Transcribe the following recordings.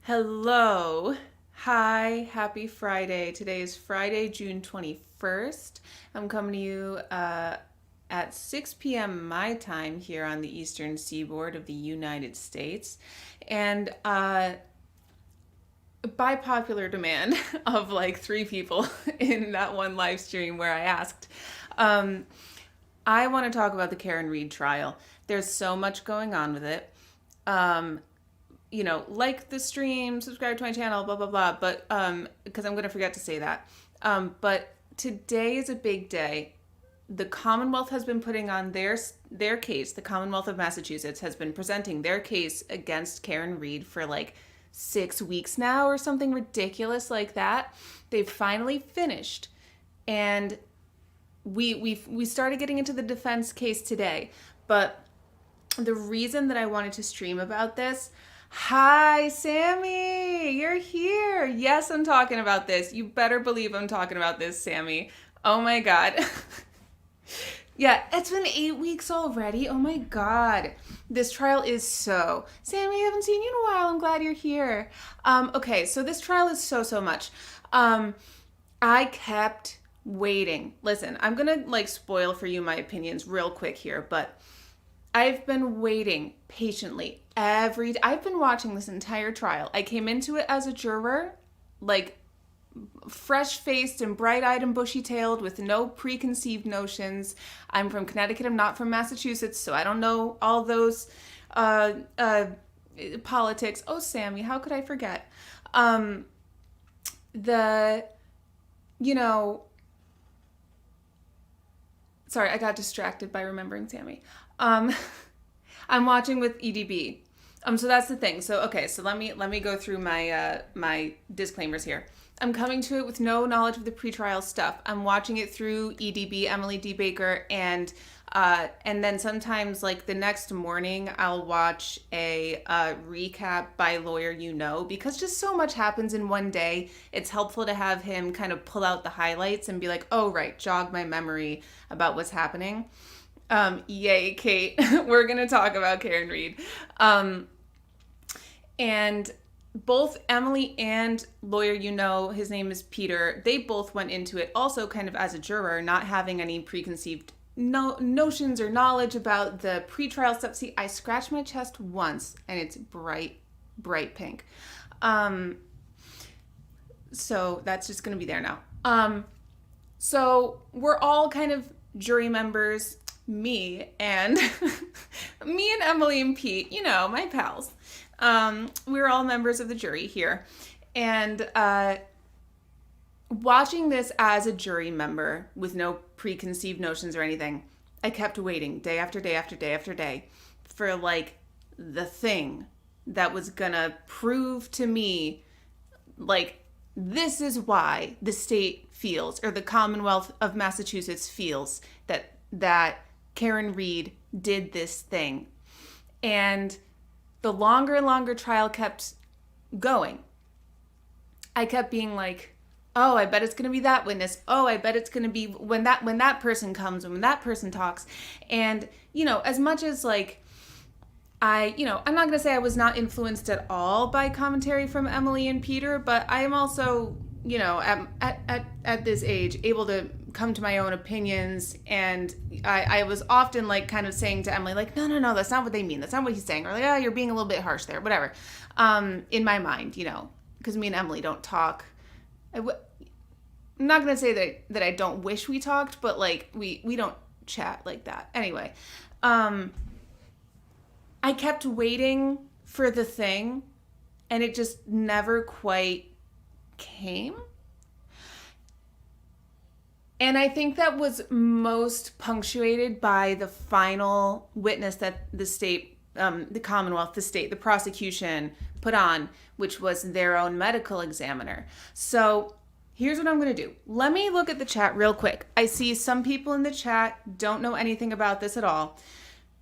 Hello. Hi. Happy Friday. Today is Friday, June 21st. I'm coming to you at 6 p.m. my time here on the eastern seaboard of the United States. And by popular demand of like three people in that one live stream where I asked, um, I want to talk about the Karen Reed trial. There's so much going on with it. Um, like the stream, subscribe to my channel, blah blah blah. But because I'm gonna forget to say that. But today is a big day. The Commonwealth has been putting on their case. The Commonwealth of Massachusetts has been presenting their case against Karen Reed for like 6 weeks now, or something ridiculous like that. They've finally finished, and we started getting into the defense case today. But the reason that I wanted to stream about this. Hi, Sammy, you're here. Yes, I'm talking about this. You better believe I'm talking about this, Sammy. Oh my God. Yeah, it's been 8 weeks already. Oh my God. This trial is Sammy, I haven't seen you in a while. I'm glad you're here. Okay, so this trial is so much. I kept waiting. Listen, I'm gonna like spoil for you my opinions real quick here, but I've been waiting patiently I've been watching this entire trial. I came into it as a juror, like fresh-faced and bright-eyed and bushy-tailed with no preconceived notions. I'm from Connecticut. I'm not from Massachusetts, so I don't know all those uh, uh, politics. Oh, Sammy, how could I forget? Um, the, you know, sorry, I got distracted by remembering Sammy. Um, I'm watching with EDB. So that's the thing. So okay, so let me go through my disclaimers here. I'm coming to it with no knowledge of the pretrial stuff. I'm watching it through EDB, Emily D. Baker, and then sometimes like the next morning I'll watch a recap by Lawyer You Know, because just so much happens in one day. It's helpful to have him kind of pull out the highlights and be like, oh right, jog my memory about what's happening. Yay, Kate. We're going to talk about Karen Reed. And both Emily and Lawyer You Know, his name is Peter, they both went into it also kind of as a juror, not having any preconceived notions or knowledge about the pretrial stuff. See, I scratched my chest once and it's bright pink. So that's just going to be there now. So we're all kind of jury members. Me and Emily and Pete, my pals. We're all members of the jury here. And watching this as a jury member with no preconceived notions or anything, I kept waiting day after day after day after day for like the thing that was gonna prove to me like this is why the state feels, or the Commonwealth of Massachusetts feels, that Karen Reed did this thing. And the longer and longer trial kept going, I kept being like, oh, I bet it's going to be that witness. Oh, I bet it's going to be when that person comes, when that person talks. And, as much as like I'm not going to say I was not influenced at all by commentary from Emily and Peter, but I am also, at this age, able to come to my own opinions. And I was often like kind of saying to Emily, like, no, that's not what they mean. That's not what he's saying. Or like, oh, you're being a little bit harsh there, whatever. In my mind, because me and Emily don't talk. I'm not going to say that I don't wish we talked, but like we don't chat like that. Anyway, I kept waiting for the thing, and it just never quite came. And I think that was most punctuated by the final witness that the state, the Commonwealth, the state, the prosecution put on, which was their own medical examiner. So here's what I'm going to do. Let me look at the chat real quick. I see some people in the chat don't know anything about this at all.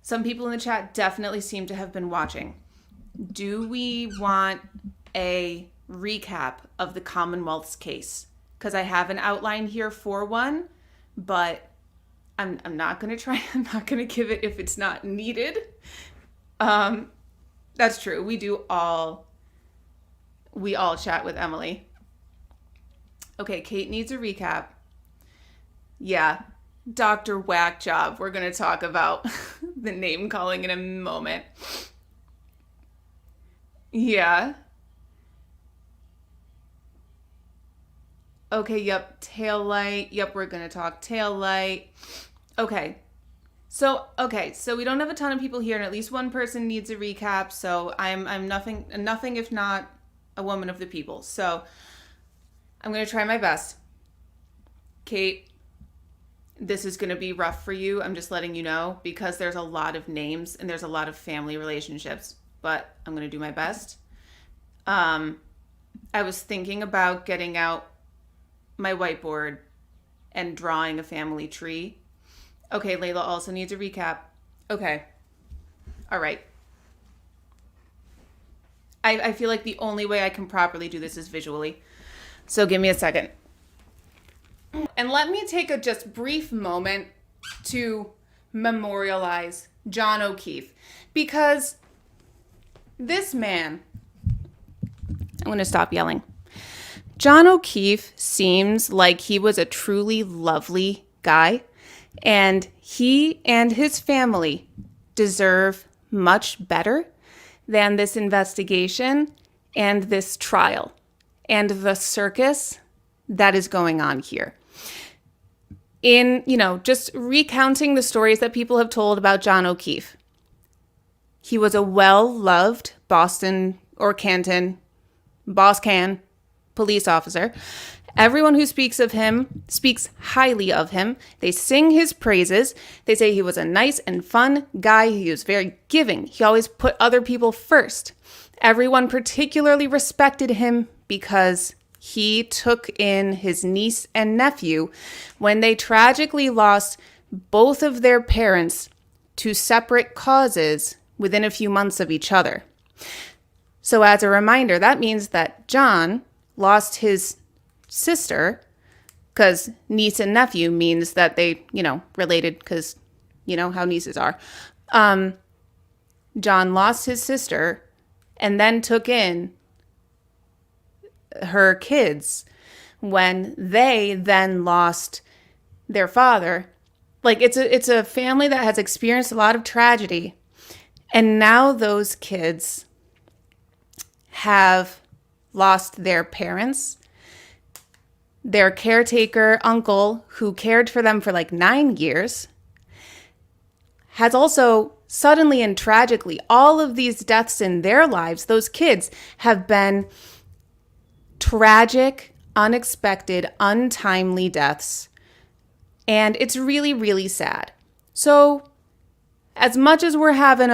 Some people in the chat definitely seem to have been watching. Do we want a recap of the Commonwealth's case? Because I have an outline here for one, but I'm not going to try. I'm not going to give it if it's not needed. That's true. We do all We all chat with Emily. Okay, Kate needs a recap. Yeah, Dr. Whack Job. We're going to talk about the name calling in a moment. Yeah. Okay, yep, tail light. Yep, we're going to talk tail light. Okay, so we don't have a ton of people here, and at least one person needs a recap. So I'm nothing if not a woman of the people. So I'm gonna try my best. Kate, this is gonna be rough for you. I'm just letting you know because there's a lot of names and there's a lot of family relationships. But I'm gonna do my best. I was thinking about getting out my whiteboard and drawing a family tree. Okay, Layla also needs a recap. Okay. All right. I feel like the only way I can properly do this is visually. So give me a second. And let me take a just brief moment to memorialize John O'Keefe. Because this man, I'm going to stop yelling. John O'Keefe seems like he was a truly lovely guy. And he and his family deserve much better than this investigation and this trial and the circus that is going on here. In, just recounting the stories that people have told about John O'Keefe, he was a well-loved Boston or Canton, Boscan police officer. Everyone who speaks of him speaks highly of him. They sing his praises. They say he was a nice and fun guy. He was very giving. He always put other people first. Everyone particularly respected him because he took in his niece and nephew when they tragically lost both of their parents to separate causes within a few months of each other. So as a reminder, that means that John lost his sister, because niece and nephew means that they, related, because you know how nieces are. John lost his sister and then took in her kids when they then lost their father. Like it's a family that has experienced a lot of tragedy, and now those kids have lost their parents. Their caretaker uncle, who cared for them for like 9 years, has also suddenly and tragically, all of these deaths in their lives, those kids have been tragic, unexpected, untimely deaths. And it's really, really sad. So as much as we're having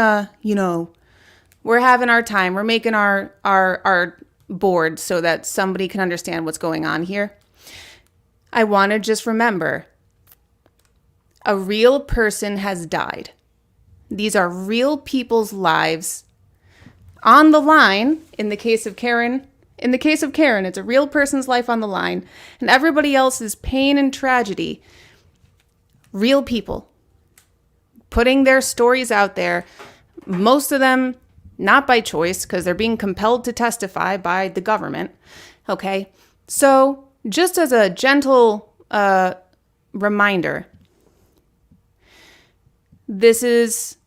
we're having our time, we're making our board so that somebody can understand what's going on here. I want to just remember, a real person has died. These are real people's lives on the line. In the case of Karen, it's a real person's life on the line, and everybody else's pain and tragedy. Real people putting their stories out there, most of them not by choice because they're being compelled to testify by the government. Okay, so just as a gentle reminder, this is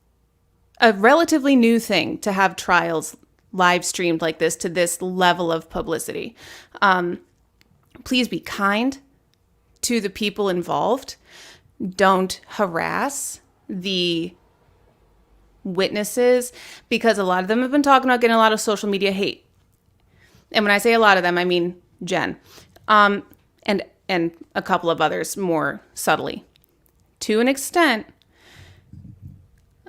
a relatively new thing to have trials live streamed like this to this level of publicity. Please be kind to the people involved. Don't harass the witnesses, because a lot of them have been talking about getting a lot of social media hate. And when I say a lot of them, I mean Jen. And a couple of others more subtly. To an extent,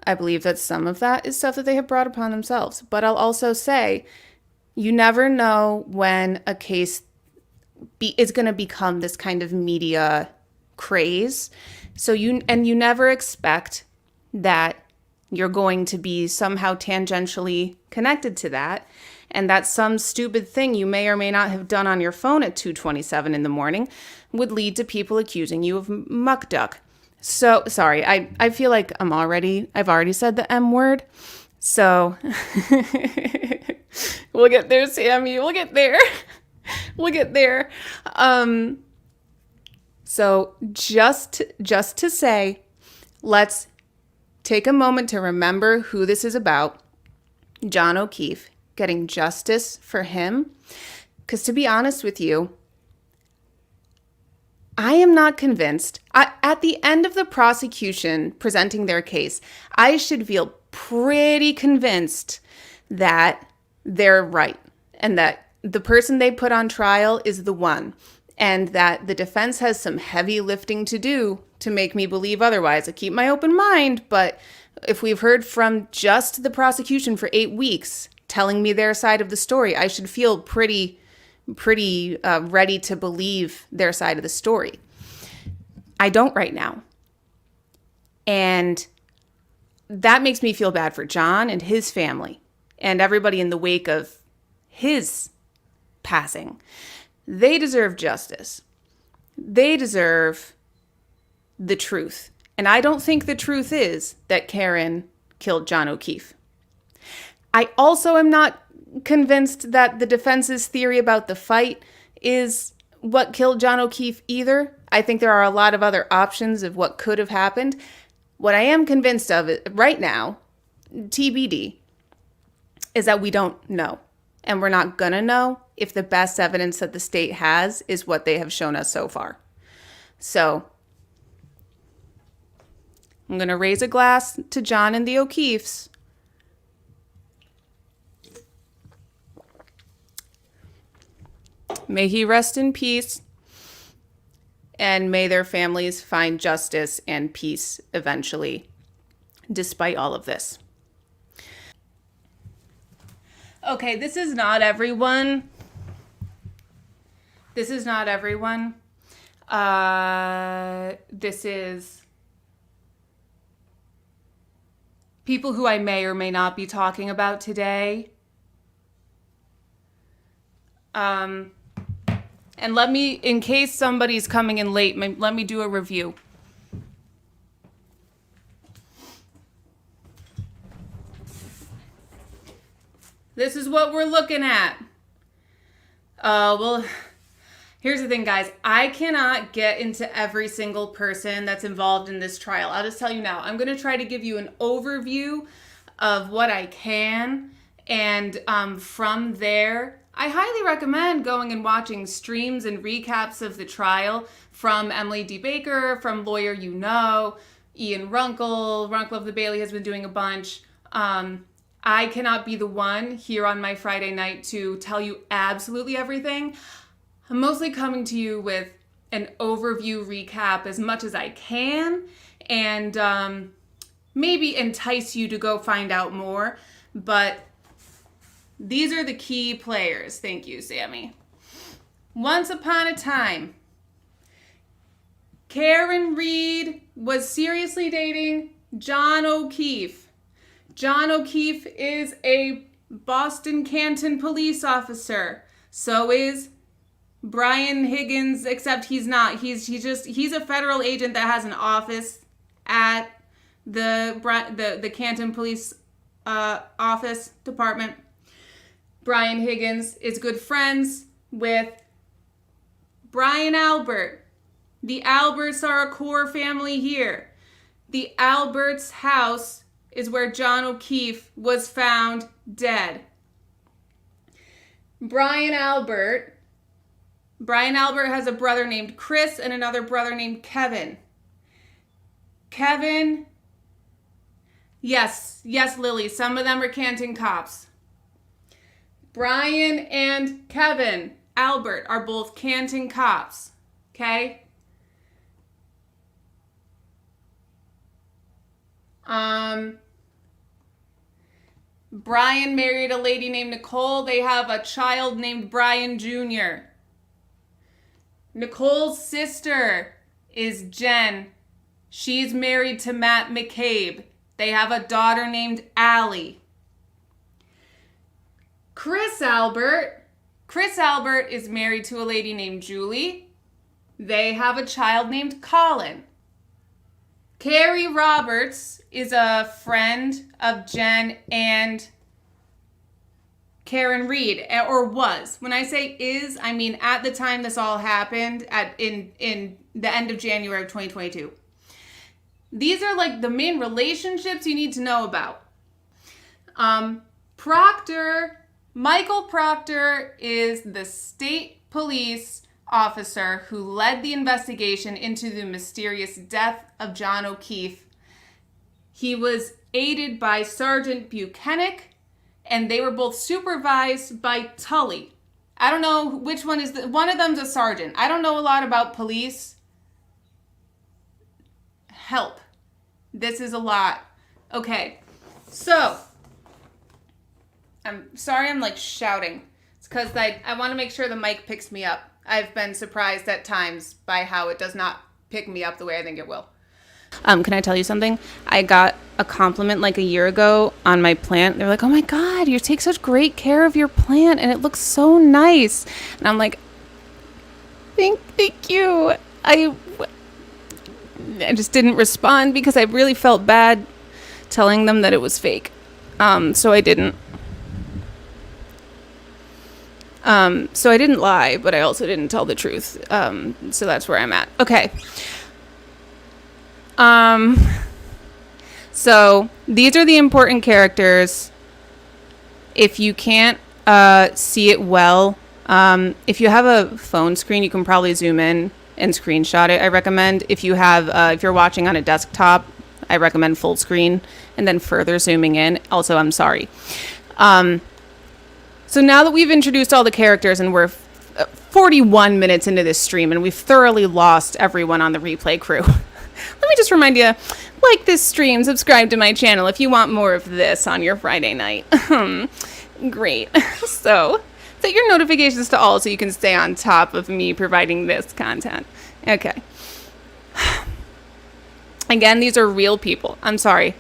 I believe that some of that is stuff that they have brought upon themselves. But I'll also say, you never know when a case is going to become this kind of media craze. So you never expect that you're going to be somehow tangentially connected to that, and that some stupid thing you may or may not have done on your phone at 2:27 in the morning would lead to people accusing you of muck duck. So, sorry, I feel like I've already said the M word. So we'll get there, Sammy. We'll get there. We'll get there. So just to say, let's take a moment to remember who this is about. John O'Keefe, getting justice for him. Because to be honest with you, I am not convinced. At the end of the prosecution presenting their case, I should feel pretty convinced that they're right and that the person they put on trial is the one, and that the defense has some heavy lifting to do to make me believe otherwise. I keep my open mind, but if we've heard from just the prosecution for 8 weeks telling me their side of the story, I should feel pretty ready to believe their side of the story. I don't right now. And that makes me feel bad for John and his family and everybody in the wake of his passing. They deserve justice. They deserve the truth. And I don't think the truth is that Karen killed John O'Keefe. I also am not convinced that the defense's theory about the fight is what killed John O'Keefe either. I think there are a lot of other options of what could have happened. What I am convinced of right now, TBD, is that we don't know. And we're not going to know if the best evidence that the state has is what they have shown us so far. So I'm going to raise a glass to John and the O'Keefes. May he rest in peace, and may their families find justice and peace eventually, despite all of this. Okay, this is not everyone. This is not everyone. This is people who I may or may not be talking about today. And let me, in case somebody's coming in late, let me do a review. This is what we're looking at. Well, here's the thing, guys. I cannot get into every single person that's involved in this trial. I'll just tell you now. I'm going to try to give you an overview of what I can. And from there, I highly recommend going and watching streams and recaps of the trial from Emily D. Baker, from Lawyer You Know, Ian Runkle. Runkle of the Bailey has been doing a bunch. I cannot be the one here on my Friday night to tell you absolutely everything. I'm mostly coming to you with an overview recap as much as I can, and maybe entice you to go find out more. But these are the key players. Thank you, Sammy. Once upon a time, Karen Reed was seriously dating John O'Keefe. John O'Keefe is a Boston Canton police officer. So is Brian Higgins, except he's not. He's a federal agent that has an office at the Canton Police office department. Brian Higgins is good friends with Brian Albert. The Alberts are a core family here. The Alberts' house is where John O'Keefe was found dead. Brian Albert has a brother named Chris and another brother named Kevin. Kevin, yes, Lily, some of them are Canton cops. Brian and Kevin Albert are both Canton cops, okay? Brian married a lady named Nicole. They have a child named Brian Jr. Nicole's sister is Jen. She's married to Matt McCabe. They have a daughter named Allie. Chris Albert is married to a lady named Julie. They have a child named Colin. Carrie Roberts is a friend of Jen and Karen Reed, or was. When I say is, I mean at the time this all happened, in the end of January of 2022. These are like the main relationships you need to know about. Michael Proctor is the state police officer who led the investigation into the mysterious death of John O'Keefe. He was aided by Sergeant Buchanan, and they were both supervised by Tully. I don't know which one is one of them's a sergeant. I don't know a lot about police. Help. This is a lot. Okay. So, I'm sorry I'm like shouting. It's because I want to make sure the mic picks me up. I've been surprised at times by how it does not pick me up the way I think it will. Can I tell you something? I got a compliment like a year ago on my plant. They were like, "Oh my God, you take such great care of your plant and it looks so nice." And I'm like, thank you. I just didn't respond because I really felt bad telling them that it was fake. So I didn't. So I didn't lie, but I also didn't tell the truth. So that's where I'm at. Okay. So these are the important characters. If you can't see it well, if you have a phone screen, you can probably zoom in and screenshot it. I recommend if you're watching on a desktop, I recommend full screen and then further zooming in. Also, I'm sorry. So now that we've introduced all the characters and we're 41 minutes into this stream and we've thoroughly lost everyone on the replay crew. Let me just remind you, like this stream, subscribe to my channel if you want more of this on your Friday night. Great. So, set your notifications to all so you can stay on top of me providing this content. Okay. Again, these are real people. I'm sorry.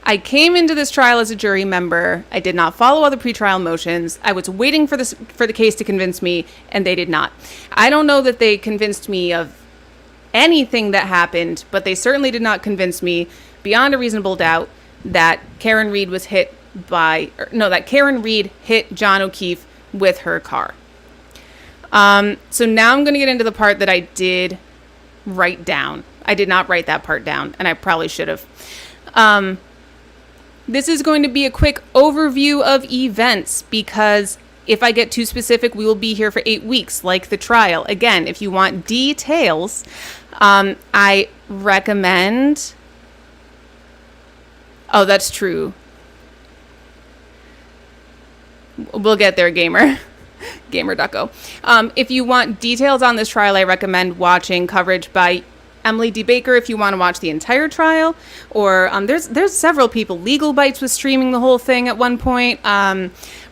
I came into this trial as a jury member. I did not follow all the pretrial motions. I was waiting for the case to convince me, and they did not. I don't know that they convinced me of anything that happened, but they certainly did not convince me beyond a reasonable doubt that Karen Reed hit John O'Keefe with her car. So now I'm going to get into the part that I did write down. I did not write that part down, and I probably should have. This is going to be a quick overview of events because if I get too specific, we will be here for 8 weeks, like the trial. Again, if you want details, I recommend... Oh, that's true. We'll get there, gamer. Gamer.co. If you want details on this trial, I recommend watching coverage by Emily D. Baker if you want to watch the entire trial, or there's several people. Legal Bites was streaming the whole thing at one point.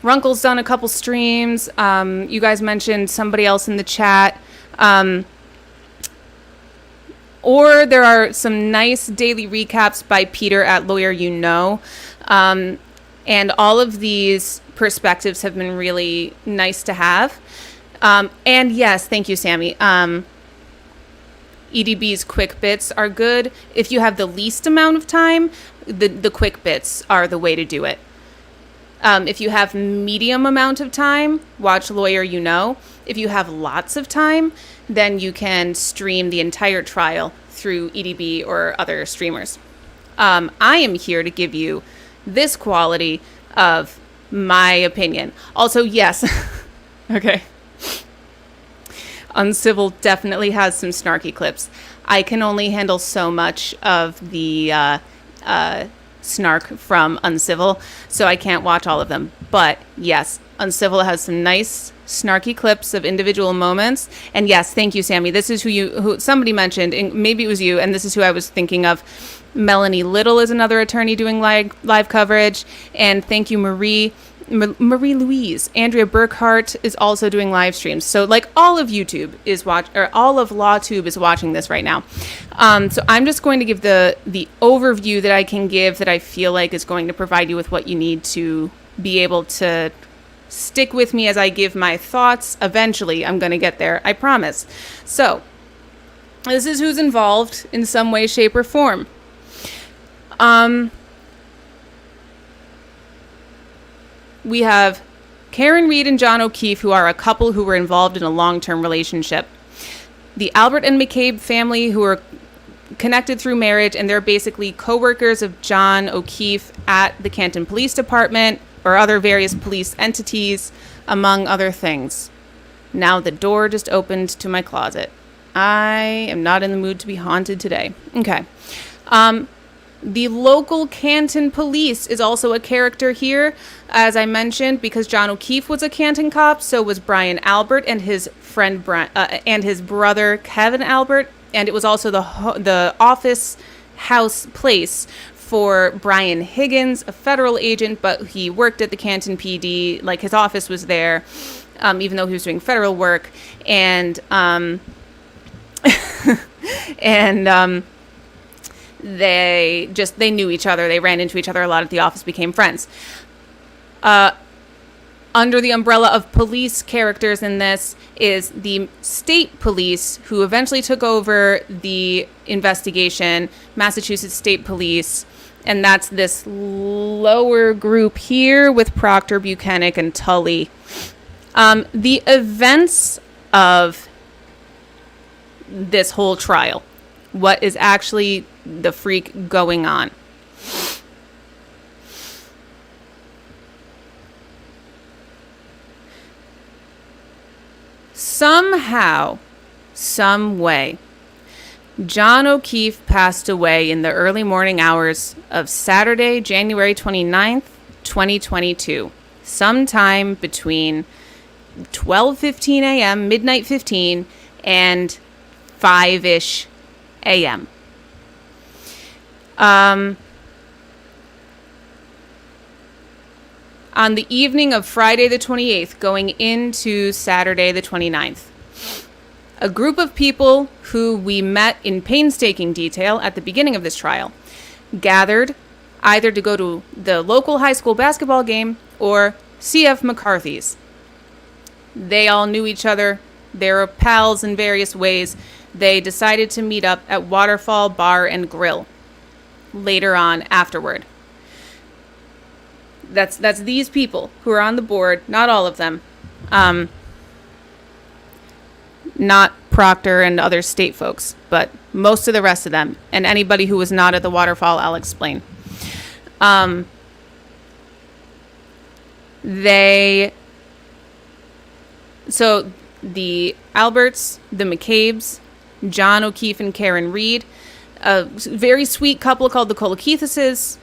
Runkle's done a couple streams. You guys mentioned somebody else in the chat. Or there are some nice daily recaps by Peter at Lawyer You Know. And all of these perspectives have been really nice to have. And yes, thank you, Sammy. EDB's quick bits are good. If you have the least amount of time, the quick bits are the way to do it. If you have medium amount of time, watch Lawyer You Know. If you have lots of time, then you can stream the entire trial through EDB or other streamers. I am here to give you this quality of my opinion. Also, yes. Okay. Uncivil definitely has some snarky clips. I can only handle so much of the snark from Uncivil, so I can't watch all of them. But yes, Uncivil has some nice snarky clips of individual moments. And yes, thank you, Sammy. This is who somebody mentioned, and maybe it was you, and this is who I was thinking of. Melanie Little is another attorney doing live coverage. And thank you, Marie Louise. Andrea Burkhart is also doing live streams. So like all of YouTube all of Lawtube is watching this right now. So I'm just going to give the overview that I can give that I feel like is going to provide you with what you need to be able to stick with me as I give my thoughts. Eventually, I'm going to get there. I promise. So This is who's involved in some way, shape, or form. We have Karen Reed and John O'Keefe, who are a couple who were involved in a long-term relationship. The Albert and McCabe family, who are connected through marriage, and they're basically co-workers of John O'Keefe at the Canton Police Department or other various police entities, among other things. Now the door just opened to my closet. I am not in the mood to be haunted today. Okay. The local Canton police is also a character here, as I mentioned, because John O'Keefe was a Canton cop, so was Brian Albert and his friend and his brother Kevin Albert, and it was also the office house place for Brian Higgins, a federal agent, but he worked at the Canton PD, like his office was there, even though he was doing federal work, and they knew each other. They ran into each other a lot at the office, became friends. Under the umbrella of police characters in this is the state police, who eventually took over the investigation, Massachusetts State Police, and that's this lower group here with Proctor, Buchanan, and Tully. The events of this whole trial, what is actually the freak going on. Somehow, some way, John O'Keefe passed away in the early morning hours of Saturday, January 29th, 2022, sometime between 12:15 a.m., midnight 15, and 5-ish a.m. On the evening of Friday the 28th, going into Saturday the 29th, a group of people who we met in painstaking detail at the beginning of this trial gathered either to go to the local high school basketball game or C.F. McCarthy's. They all knew each other. They were pals in various ways. They decided to meet up at Waterfall Bar and Grill later on afterward. That's these people who are on the board, not all of them. Not Proctor and other state folks, but most of the rest of them. And anybody who was not at the Waterfall, I'll explain. So the Alberts, the McCabes, John O'Keefe and Karen Reed, a very sweet couple called the Colakeithises,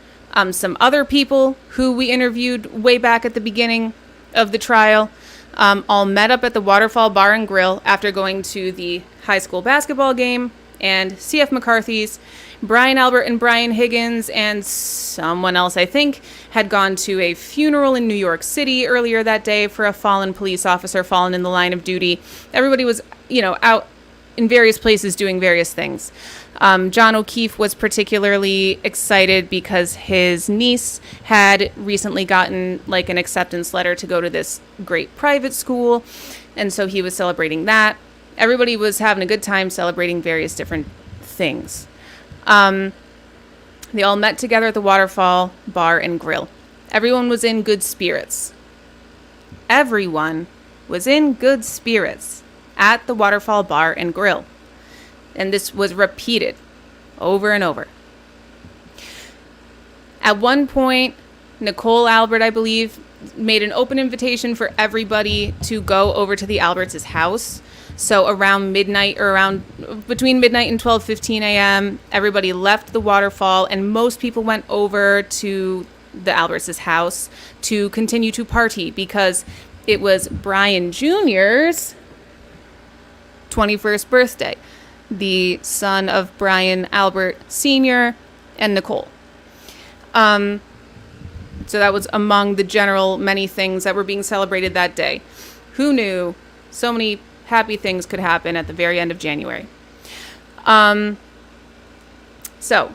some other people who we interviewed way back at the beginning of the trial, all met up at the Waterfall Bar and Grill after going to the high school basketball game, and C.F. McCarthy's. Brian Albert and Brian Higgins and someone else, I think, had gone to a funeral in New York City earlier that day for a fallen police officer fallen in the line of duty. Everybody was, out in various places doing various things. John O'Keefe was particularly excited because his niece had recently gotten an acceptance letter to go to this great private school, and so he was celebrating that. Everybody was having a good time celebrating various different things. They all met together at the Waterfall Bar and Grill. Everyone was in good spirits. Everyone was in good spirits at the Waterfall Bar and Grill. And this was repeated over and over. At one point, Nicole Albert, I believe, made an open invitation for everybody to go over to the Alberts' house. So around midnight, or between midnight and 12:15 a.m., everybody left the Waterfall, and most people went over to the Alberts' house to continue to party because it was Brian Jr.'s 21st birthday, the son of Brian Albert Sr. and Nicole. So that was among the general many things that were being celebrated that day. Who knew so many happy things could happen at the very end of January? So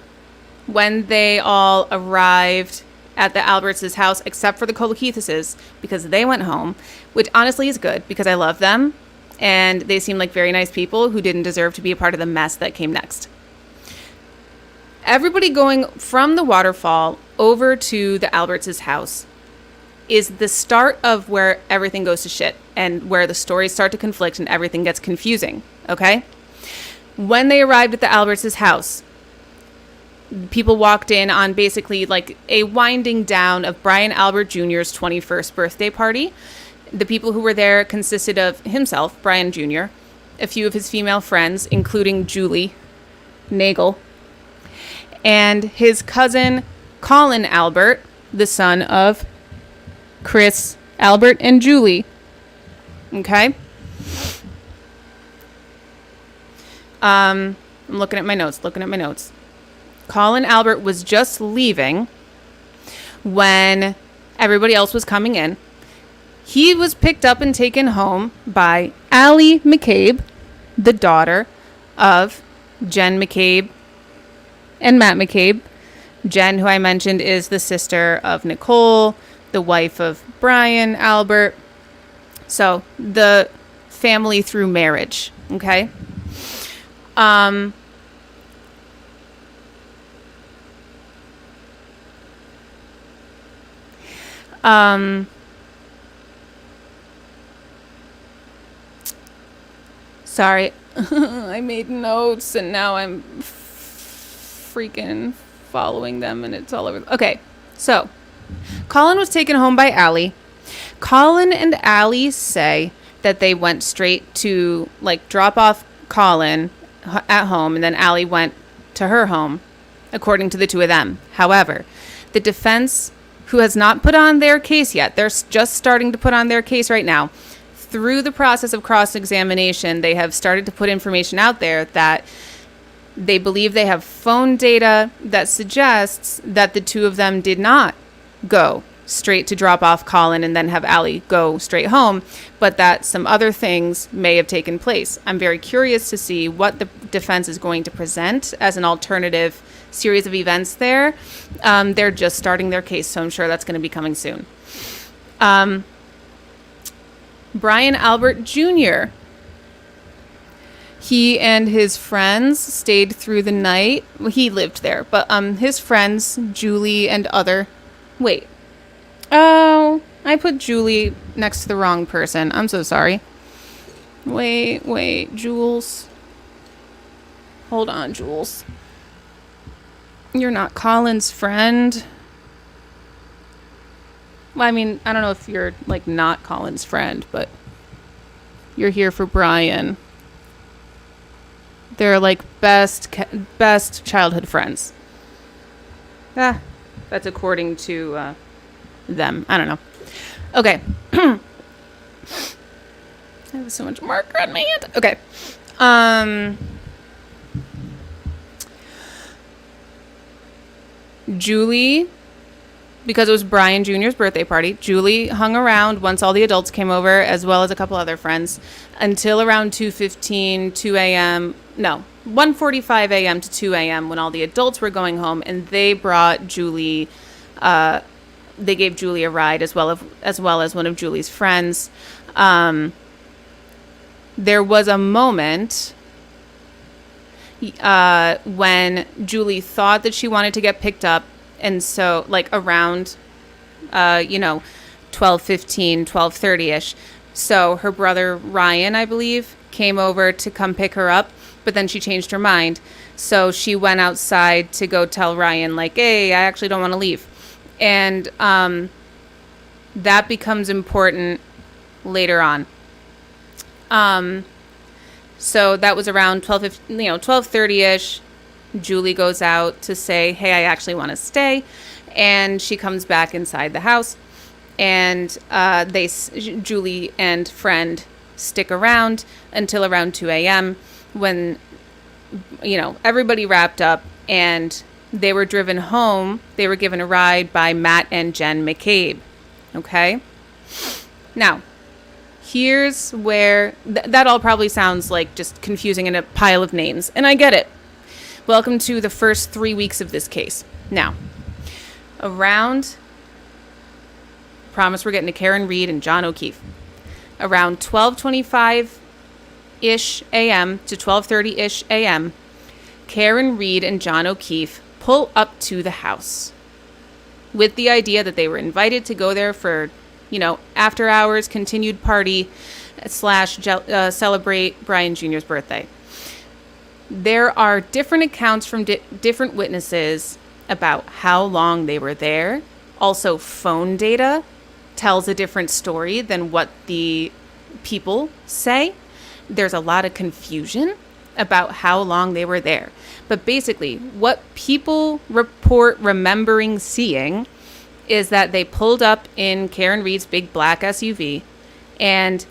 when they all arrived at the Alberts' house, except for the Colakeithises, because they went home, which honestly is good because I love them. and they seemed like very nice people who didn't deserve to be a part of the mess that came next. Everybody going from the waterfall over to the Alberts' house is the start of where everything goes to shit and where the stories start to conflict and everything gets confusing, okay? When they arrived at the Alberts' house, people walked in on basically like a winding down of Brian Albert Jr.'s 21st birthday party. The people who were there consisted of himself, Brian Jr., a few of his female friends, including Julie Nagel, and his cousin Colin Albert, the son of Chris Albert and Julie. Okay? I'm looking at my notes. Colin Albert was just leaving when everybody else was coming in. He was picked up and taken home by Allie McCabe, the daughter of Jen McCabe and Matt McCabe. Jen, who I mentioned, is the sister of Nicole, the wife of Brian Albert. So the family through marriage, okay? Sorry, I made notes and now I'm freaking following them and it's all over. Okay, so Colin was taken home by Allie. Colin and Allie say that they went straight to like drop off Colin at home and then Allie went to her home, according to the two of them. However, the defense, who has not put on their case yet, they're just starting to put on their case right now. Through the process of cross-examination, they have started to put information out there that they believe they have phone data that suggests that the two of them did not go straight to drop off Colin and then have Allie go straight home, but that some other things may have taken place. I'm very curious to see what the defense is going to present as an alternative series of events there. They're just starting their case, so I'm sure that's going to be coming soon. Brian Albert Jr., he and his friends stayed through the night. Well, he lived there, but his friends, Julie and other... Wait. Oh, I put Julie next to the wrong person. I'm so sorry. Wait, Jules. Hold on, Jules. You're not Colin's friend. Well, I mean, I don't know if you're, like, not Colin's friend, but you're here for Brian. They're, like, best childhood friends. That's according to them. I don't know. Okay. I have so much marker on my hand. Okay. Julie, because it was Brian Jr.'s birthday party, Julie hung around once all the adults came over, as well as a couple other friends, until around 2:15, 2 a.m. No, 1:45 a.m. to 2 a.m. when all the adults were going home, and they brought Julie, they gave Julie a ride as well as one of Julie's friends. There was a moment when Julie thought that she wanted to get picked up, and so like around 12:15, 12:30ish, so her brother Ryan, I believe, came over to come pick her up, but then she changed her mind, so she went outside to go tell Ryan, like, hey, I actually don't want to leave. And that becomes important later on. So that was around 12:30ish. Julie goes out to say, hey, I actually want to stay. And she comes back inside the house. And Julie and friend stick around until around 2 a.m. when, everybody wrapped up and they were driven home. They were given a ride by Matt and Jen McCabe. Okay? Now, here's where... that all probably sounds like just confusing in a pile of names. And I get it. Welcome to the first 3 weeks of this case. Now, promise we're getting to Karen Reed and John O'Keefe. Around 12:25 ish a.m. to 12:30 ish a.m., Karen Reed and John O'Keefe pull up to the house with the idea that they were invited to go there for, after hours continued party / celebrate Brian Jr.'s birthday. There are different accounts from different witnesses about how long they were there. Also, phone data tells a different story than what the people say. There's a lot of confusion about how long they were there. But basically, what people report remembering seeing is that they pulled up in Karen Reed's big black SUV, and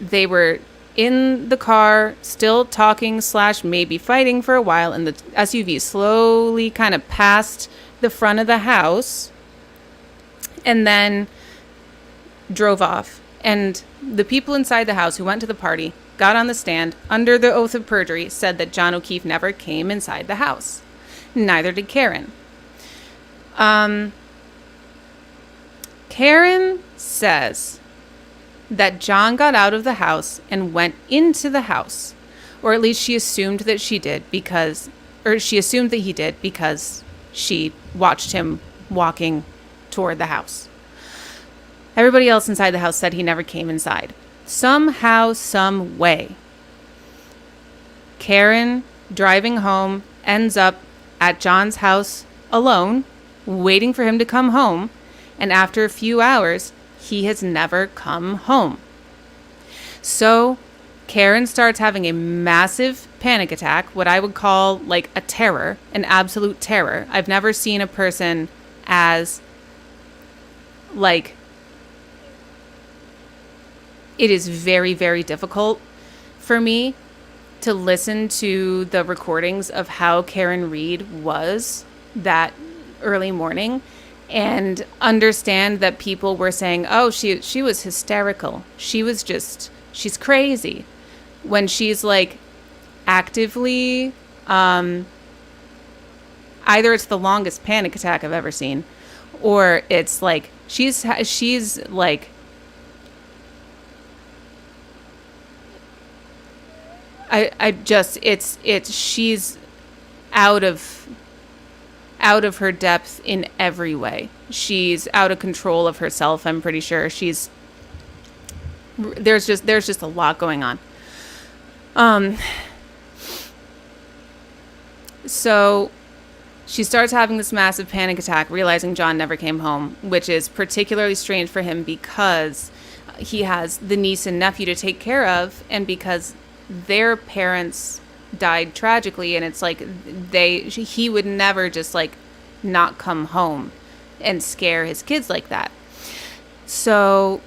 they were in the car still talking / maybe fighting for a while, and the SUV slowly kind of passed the front of the house and then drove off. And the people inside the house who went to the party got on the stand under the oath of perjury, said that John O'Keefe never came inside the house. Neither did Karen. Karen says that John got out of the house and went into the house, or at least she assumed that he did because she watched him walking toward the house. Everybody else inside the house said he never came inside. Somehow, some way, Karen, driving home, ends up at John's house alone, waiting for him to come home, and after a few hours, he has never come home. So Karen starts having a massive panic attack, what I would call like a terror, an absolute terror. I've never seen a person as like, it is very, very difficult for me to listen to the recordings of how Karen Reed was that early morning and understand that people were saying, oh, she was hysterical. She's crazy. When she's like actively, either it's the longest panic attack I've ever seen, or it's like, she's like, she's out of her depth in every way. She's out of control of herself. I'm pretty sure there's just a lot going on. So she starts having this massive panic attack, realizing John never came home, which is particularly strange for him because he has the niece and nephew to take care of, and because their parents died tragically, and it's like he would never just like not come home and scare his kids like that. So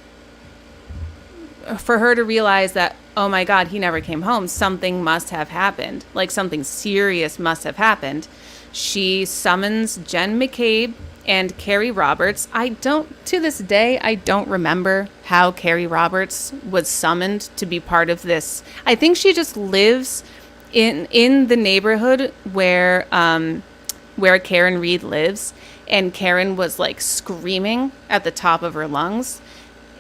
for her to realize that, oh my God, he never came home, something must have happened, like something serious must have happened, she summons Jen McCabe and Carrie Roberts. To this day, I don't remember how Carrie Roberts was summoned to be part of this. I think she just lives in the neighborhood where Karen Reed lives, and Karen was like screaming at the top of her lungs,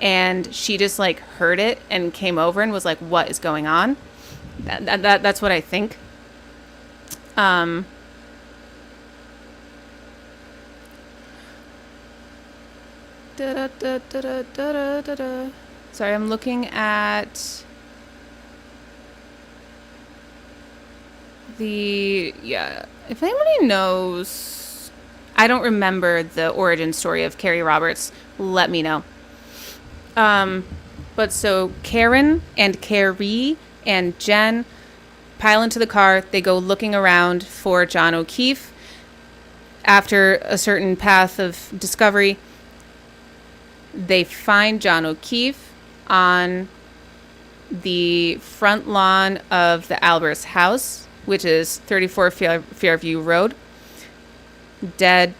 and she just like heard it and came over and was like, what is going on? That's what I think. Sorry, I'm looking at if anybody knows, I don't remember the origin story of Carrie Roberts, let me know. But so Karen and Carrie and Jen pile into the car. They go looking around for John O'Keefe. After a certain path of discovery, they find John O'Keefe on the front lawn of the Albers house, which is 34 Fairview Road, dead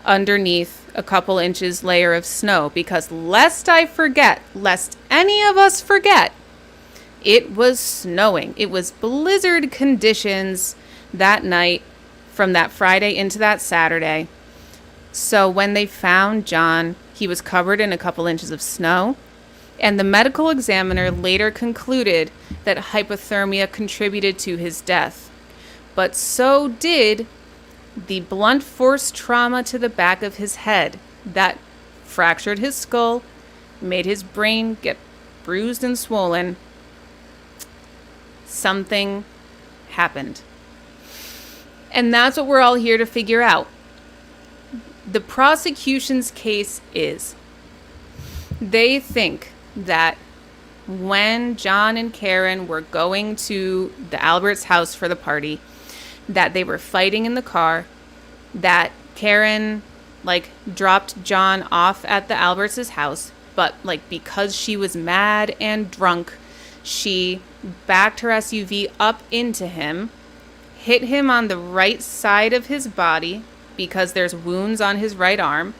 underneath a couple inches layer of snow, because lest any of us forget, it was snowing. It was blizzard conditions that night from that Friday into that Saturday. So when they found John, he was covered in a couple inches of snow, And the medical examiner later concluded that hypothermia contributed to his death. But so did the blunt force trauma to the back of his head that fractured his skull, made his brain get bruised and swollen. Something happened. And that's what we're all here to figure out. The prosecution's case is they think that when John and Karen were going to the Alberts' house for the party, that they were fighting in the car, that Karen dropped John off at the Alberts' house, but because she was mad and drunk, she backed her SUV up into him, hit him on the right side of his body because there's wounds on his right arm.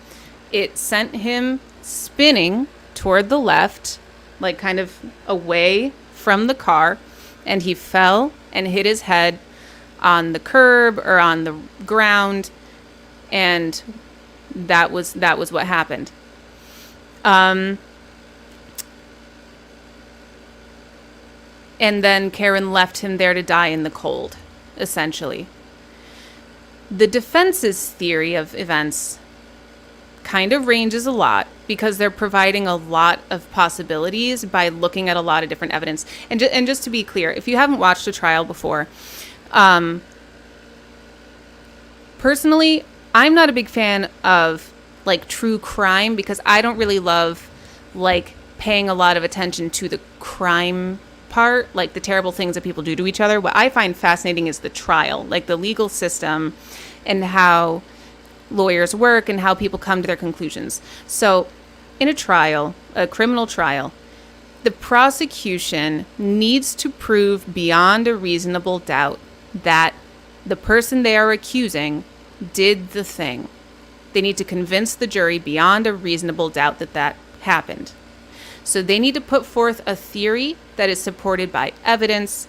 It sent him spinning toward the left, kind of away from the car, and he fell and hit his head on the curb or on the ground, and that was what happened. And then Karen left him there to die in the cold, essentially. The defense's theory of events kind of ranges a lot because they're providing a lot of possibilities by looking at a lot of different evidence. And just to be clear, if you haven't watched a trial before, personally, I'm not a big fan of true crime because I don't really love paying a lot of attention to the crime part, the terrible things that people do to each other. What I find fascinating is the trial, the legal system and how lawyers work and how people come to their conclusions. So in a trial, a criminal trial, the prosecution needs to prove beyond a reasonable doubt that the person they are accusing did the thing. They need to convince the jury beyond a reasonable doubt that that happened. So they need to put forth a theory that is supported by evidence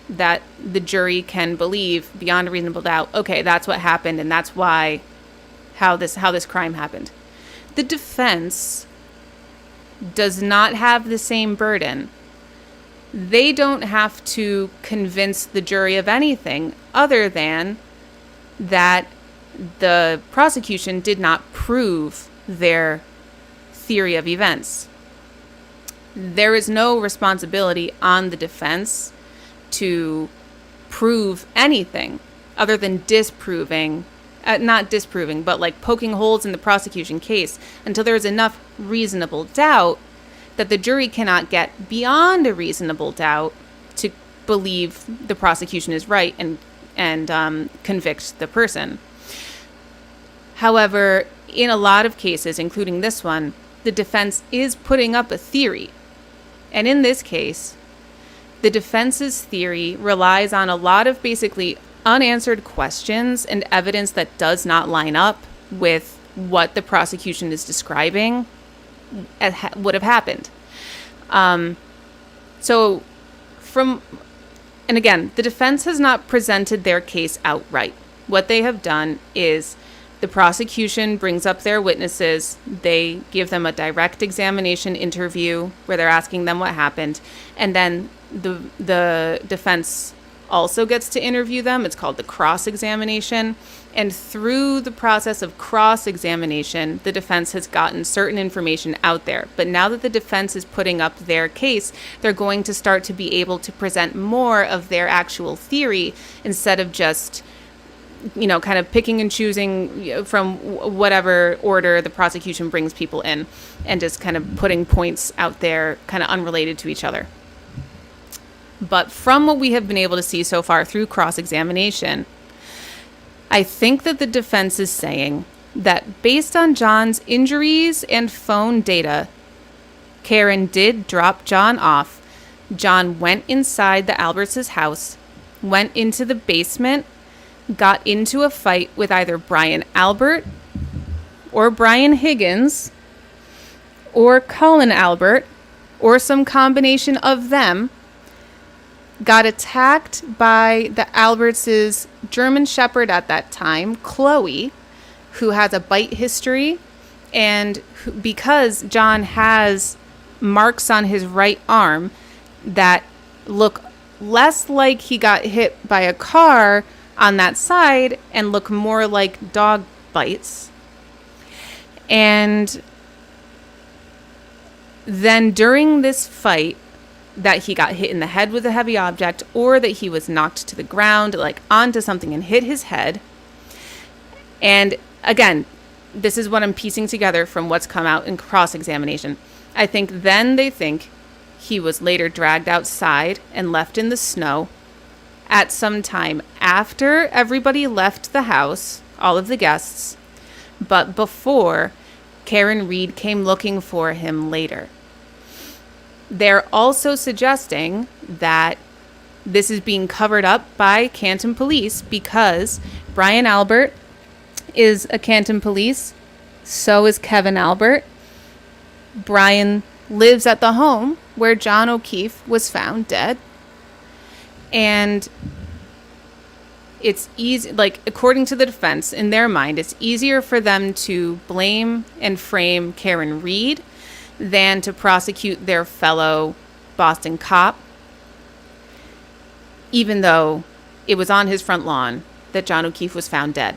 that the jury can believe beyond a reasonable doubt. Okay, that's what happened, and that's how this crime happened. The defense does not have the same burden. They don't have to convince the jury of anything other than that the prosecution did not prove their theory of events. There is no responsibility on the defense to prove anything other than not disproving, but poking holes in the prosecution case until there is enough reasonable doubt that the jury cannot get beyond a reasonable doubt to believe the prosecution is right and convict the person. However, in a lot of cases, including this one, the defense is putting up a theory. And in this case, the defense's theory relies on a lot of basically unanswered questions and evidence that does not line up with what the prosecution is describing would have happened. And again, the defense has not presented their case outright. What they have done is the prosecution brings up their witnesses. They give them a direct examination interview where they're asking them what happened. And then the defense also gets to interview them. It's called the cross-examination. And through the process of cross-examination, the defense has gotten certain information out there. But now that the defense is putting up their case, they're going to start to be able to present more of their actual theory instead of just, kind of picking and choosing from whatever order the prosecution brings people in and just kind of putting points out there kind of unrelated to each other. But from what we have been able to see so far through cross-examination, I think that the defense is saying that based on John's injuries and phone data, Karen did drop John off. John went inside the Alberts' house, went into the basement, got into a fight with either Brian Albert or Brian Higgins or Cullen Albert or some combination of them, got attacked by the Alberts' German Shepherd at that time, Chloe, who has a bite history, and because John has marks on his right arm that look less like he got hit by a car on that side and look more like dog bites. And then during this fight, that he got hit in the head with a heavy object, or that he was knocked to the ground, like onto something and hit his head. And again, this is what I'm piecing together from what's come out in cross-examination. I think then they think he was later dragged outside and left in the snow at some time after everybody left the house, all of the guests, but before Karen Reed came looking for him later. They're also suggesting that this is being covered up by Canton Police because Brian Albert is a Canton Police. So is Kevin Albert. Brian lives at the home where John O'Keefe was found dead. And it's easy, like, according to the defense, in their mind, it's easier for them to blame and frame Karen Reed than to prosecute their fellow Boston cop, even though it was on his front lawn that John O'Keefe was found dead.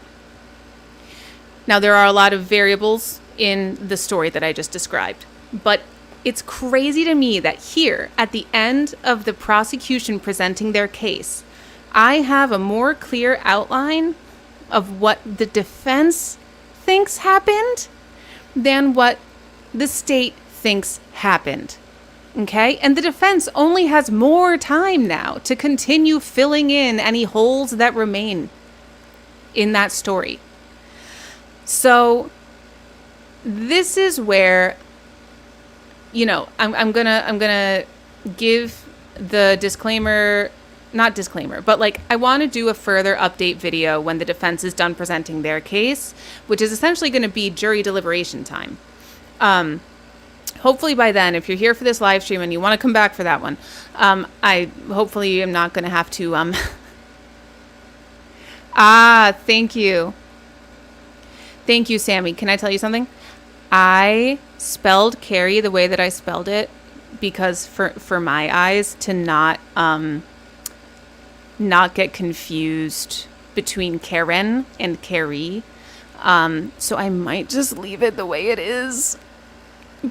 Now, there are a lot of variables in the story that I just described, but it's crazy to me that here, at the end of the prosecution presenting their case, I have a more clear outline of what the defense thinks happened than what the state thinks happened. Okay? And the defense only has more time now to continue filling in any holes that remain in that story. So this is where, you know, I'm gonna give the disclaimer, not disclaimer, but like I want to do a further update video when the defense is done presenting their case, which is essentially going to be jury deliberation time. Hopefully by then, if you're here for this live stream and you want to come back for that one, I hopefully am not going to have to thank you. Thank you, Sammy. Can I tell you something? I spelled Carrie the way that I spelled it because for my eyes to not get confused between Karen and Carrie. So I might just leave it the way it is.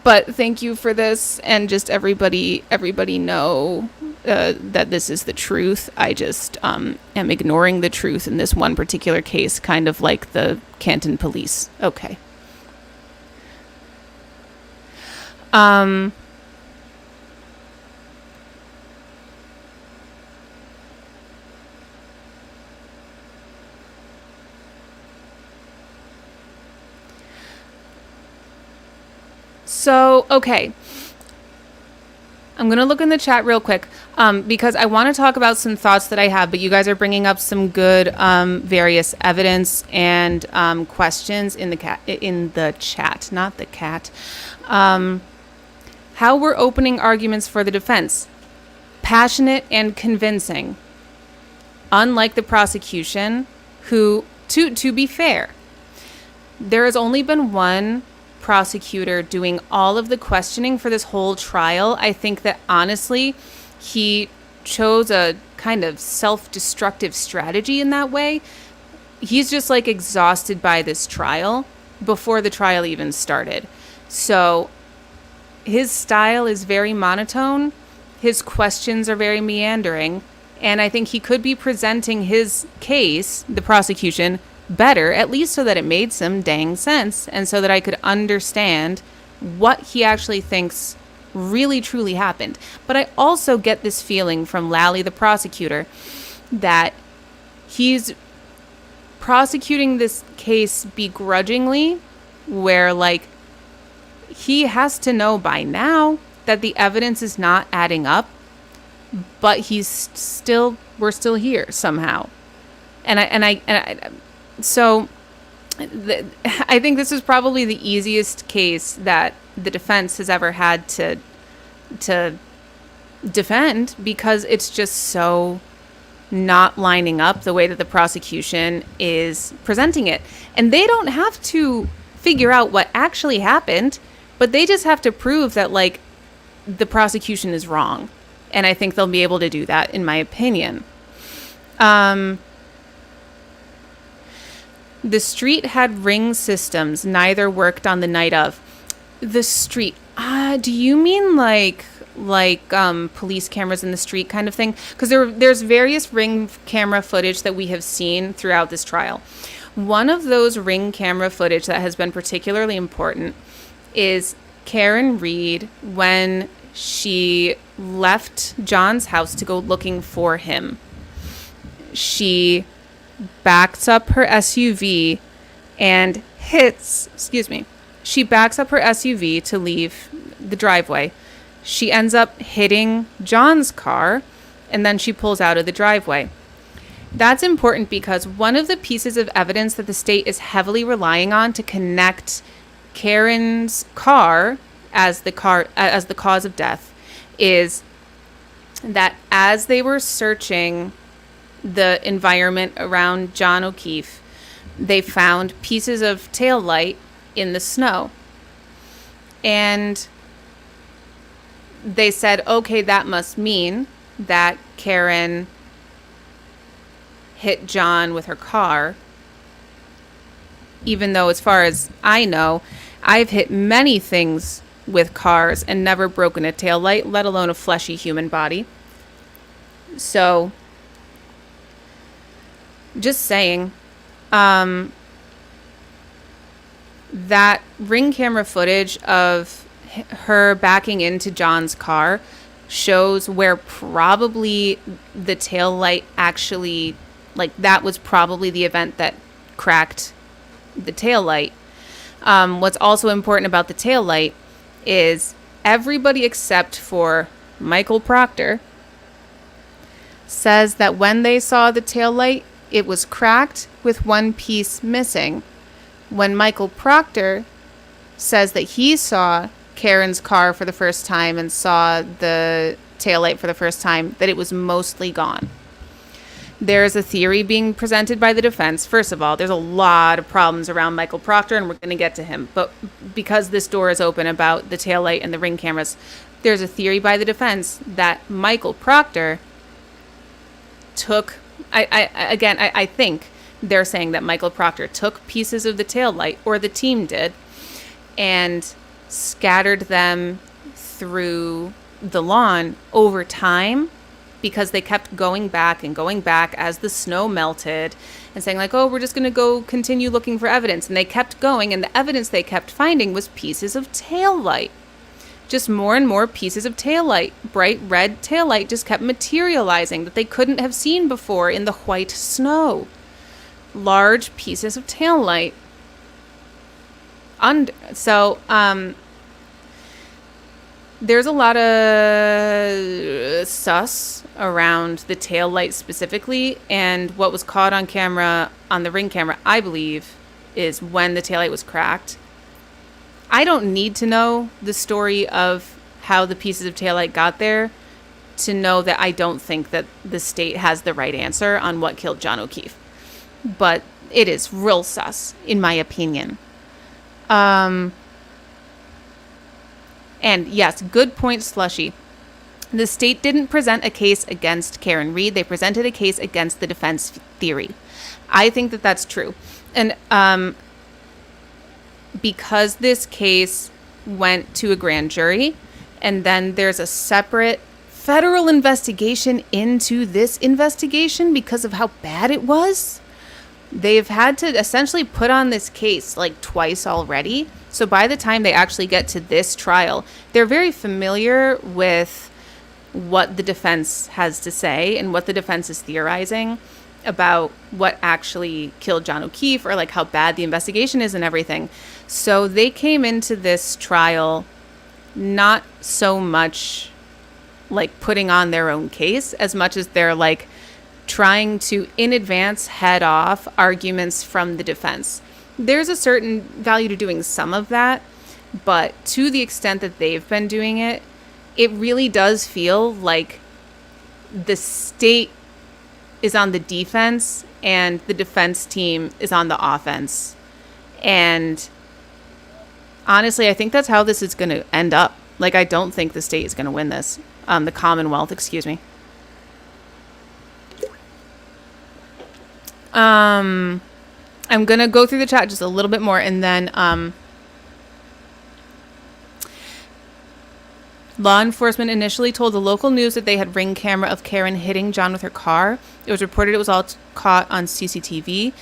But thank you for this, and just everybody know that this is the truth. I just am ignoring the truth in this one particular case, kind of like the Canton Police. Okay. So, okay. I'm going to look in the chat real quick because I want to talk about some thoughts that I have, but you guys are bringing up some good various evidence and questions in the chat, not the cat. How were opening arguments for the defense? Passionate and convincing. Unlike the prosecution, who, to be fair, there has only been one prosecutor doing all of the questioning for this whole trial. I think that honestly, he chose a kind of self-destructive strategy in that way. He's just like exhausted by this trial before the trial even started. So his style is very monotone. His questions are very meandering. And I think he could be presenting his case, the prosecution, better, at least so that it made some dang sense and so that I could understand what he actually thinks really truly happened. But I also get this feeling from Lally, the prosecutor, that he's prosecuting this case begrudgingly, where like he has to know by now that the evidence is not adding up, but we're still here somehow. So I think this is probably the easiest case that the defense has ever had to defend, because it's just so not lining up the way that the prosecution is presenting it. And they don't have to figure out what actually happened, but they just have to prove that, like, the prosecution is wrong. And I think they'll be able to do that, in my opinion. The street had ring systems. Neither worked on the night of. The street. Do you mean like police cameras in the street kind of thing? Because there's various ring camera footage that we have seen throughout this trial. One of those ring camera footage that has been particularly important is Karen Reed when she left John's house to go looking for him. She backs up her SUV and she backs up her SUV to leave the driveway. She ends up hitting John's car, and then she pulls out of the driveway. That's important because one of the pieces of evidence that the state is heavily relying on to connect Karen's car as the cause of death is that as they were searching the environment around John O'Keefe, they found pieces of taillight in the snow. And they said, okay, that must mean that Karen hit John with her car. Even though, as far as I know, I've hit many things with cars and never broken a taillight, let alone a fleshy human body. So, just saying, that ring camera footage of her backing into John's car shows where probably the taillight actually, like, that was probably the event that cracked the taillight. What's also important about the taillight is everybody except for Michael Proctor says that when they saw the taillight, it was cracked with one piece missing. When Michael Proctor says that he saw Karen's car for the first time and saw the taillight for the first time, that it was mostly gone. There's a theory being presented by the defense. First of all, there's a lot of problems around Michael Proctor, and we're going to get to him. But because this door is open about the taillight and the ring cameras, there's a theory by the defense that Michael Proctor took... I think they're saying that Michael Proctor took pieces of the taillight, or the team did, and scattered them through the lawn over time because they kept going back as the snow melted and saying like, oh, we're just going to go continue looking for evidence. And they kept going, and the evidence they kept finding was pieces of taillight. Just more and more pieces of taillight. Bright red taillight just kept materializing that they couldn't have seen before in the white snow. Large pieces of taillight. There's a lot of sus around the taillight specifically, and what was caught on camera, on the ring camera, I believe, is when the taillight was cracked. I don't need to know the story of how the pieces of taillight got there to know that I don't think that the state has the right answer on what killed John O'Keefe. But it is real sus, in my opinion. And yes, good point, Slushy. The state didn't present a case against Karen Reed. They presented a case against the defense theory. I think that that's true. And because this case went to a grand jury, and then there's a separate federal investigation into this investigation because of how bad it was, they've had to essentially put on this case like twice already. So by the time they actually get to this trial, they're very familiar with what the defense has to say and what the defense is theorizing about what actually killed John O'Keefe, or like how bad the investigation is and everything. So they came into this trial not so much like putting on their own case as much as they're like trying to in advance head off arguments from the defense. There's a certain value to doing some of that, but to the extent that they've been doing it, it really does feel like the state is on the defense and the defense team is on the offense. And honestly, I think that's how this is going to end up. Like, I don't think the state is going to win this. The Commonwealth, excuse me. I'm going to go through the chat just a little bit more, and then law enforcement initially told the local news that they had ring camera of Karen hitting John with her car. It was reported it was all caught on CCTV.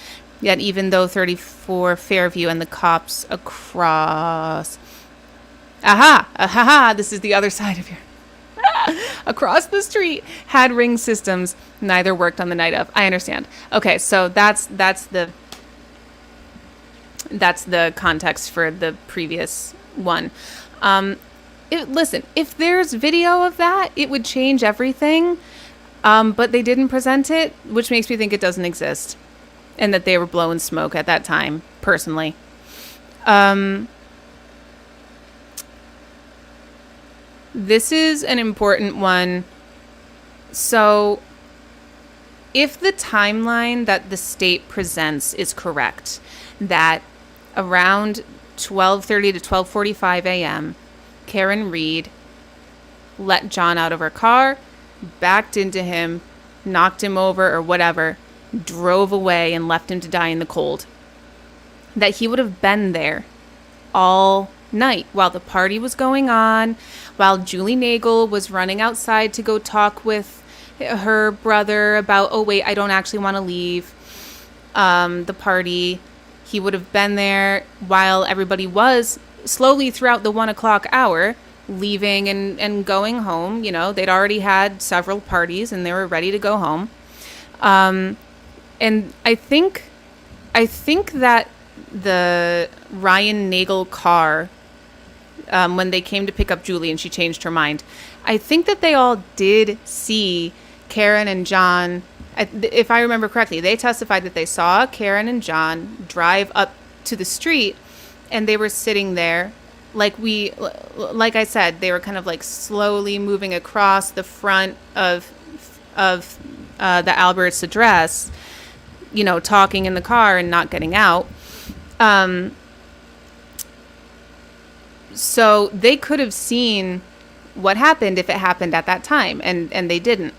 Yet even though 34 Fairview and the cops across... this is the other side of your... across the street had ring systems, neither worked on the night of. I understand. Okay, so that's the context for the previous one. Listen, if there's video of that, it would change everything. But they didn't present it, which makes me think it doesn't exist, and that they were blowing smoke at that time, personally. This is an important one. So, if the timeline that the state presents is correct, that around 12:30 to 12:45 a.m., Karen Reed let John out of her car, backed into him, knocked him over or whatever, drove away and left him to die in the cold, that he would have been there all night while the party was going on, while Julie Nagel was running outside to go talk with her brother about, oh wait, I don't actually want to leave the party. He would have been there while everybody was slowly throughout the 1 o'clock hour leaving and going home. You know, they'd already had several parties and they were ready to go home. And I think that the Ryan Nagel car, when they came to pick up Julie and she changed her mind, I think that they all did see Karen and John. If I remember correctly, they testified that they saw Karen and John drive up to the street, and they were sitting there, like I said, they were kind of like slowly moving across the front of the Alberts address, you know, talking in the car and not getting out. So they could have seen what happened if it happened at that time, and they didn't.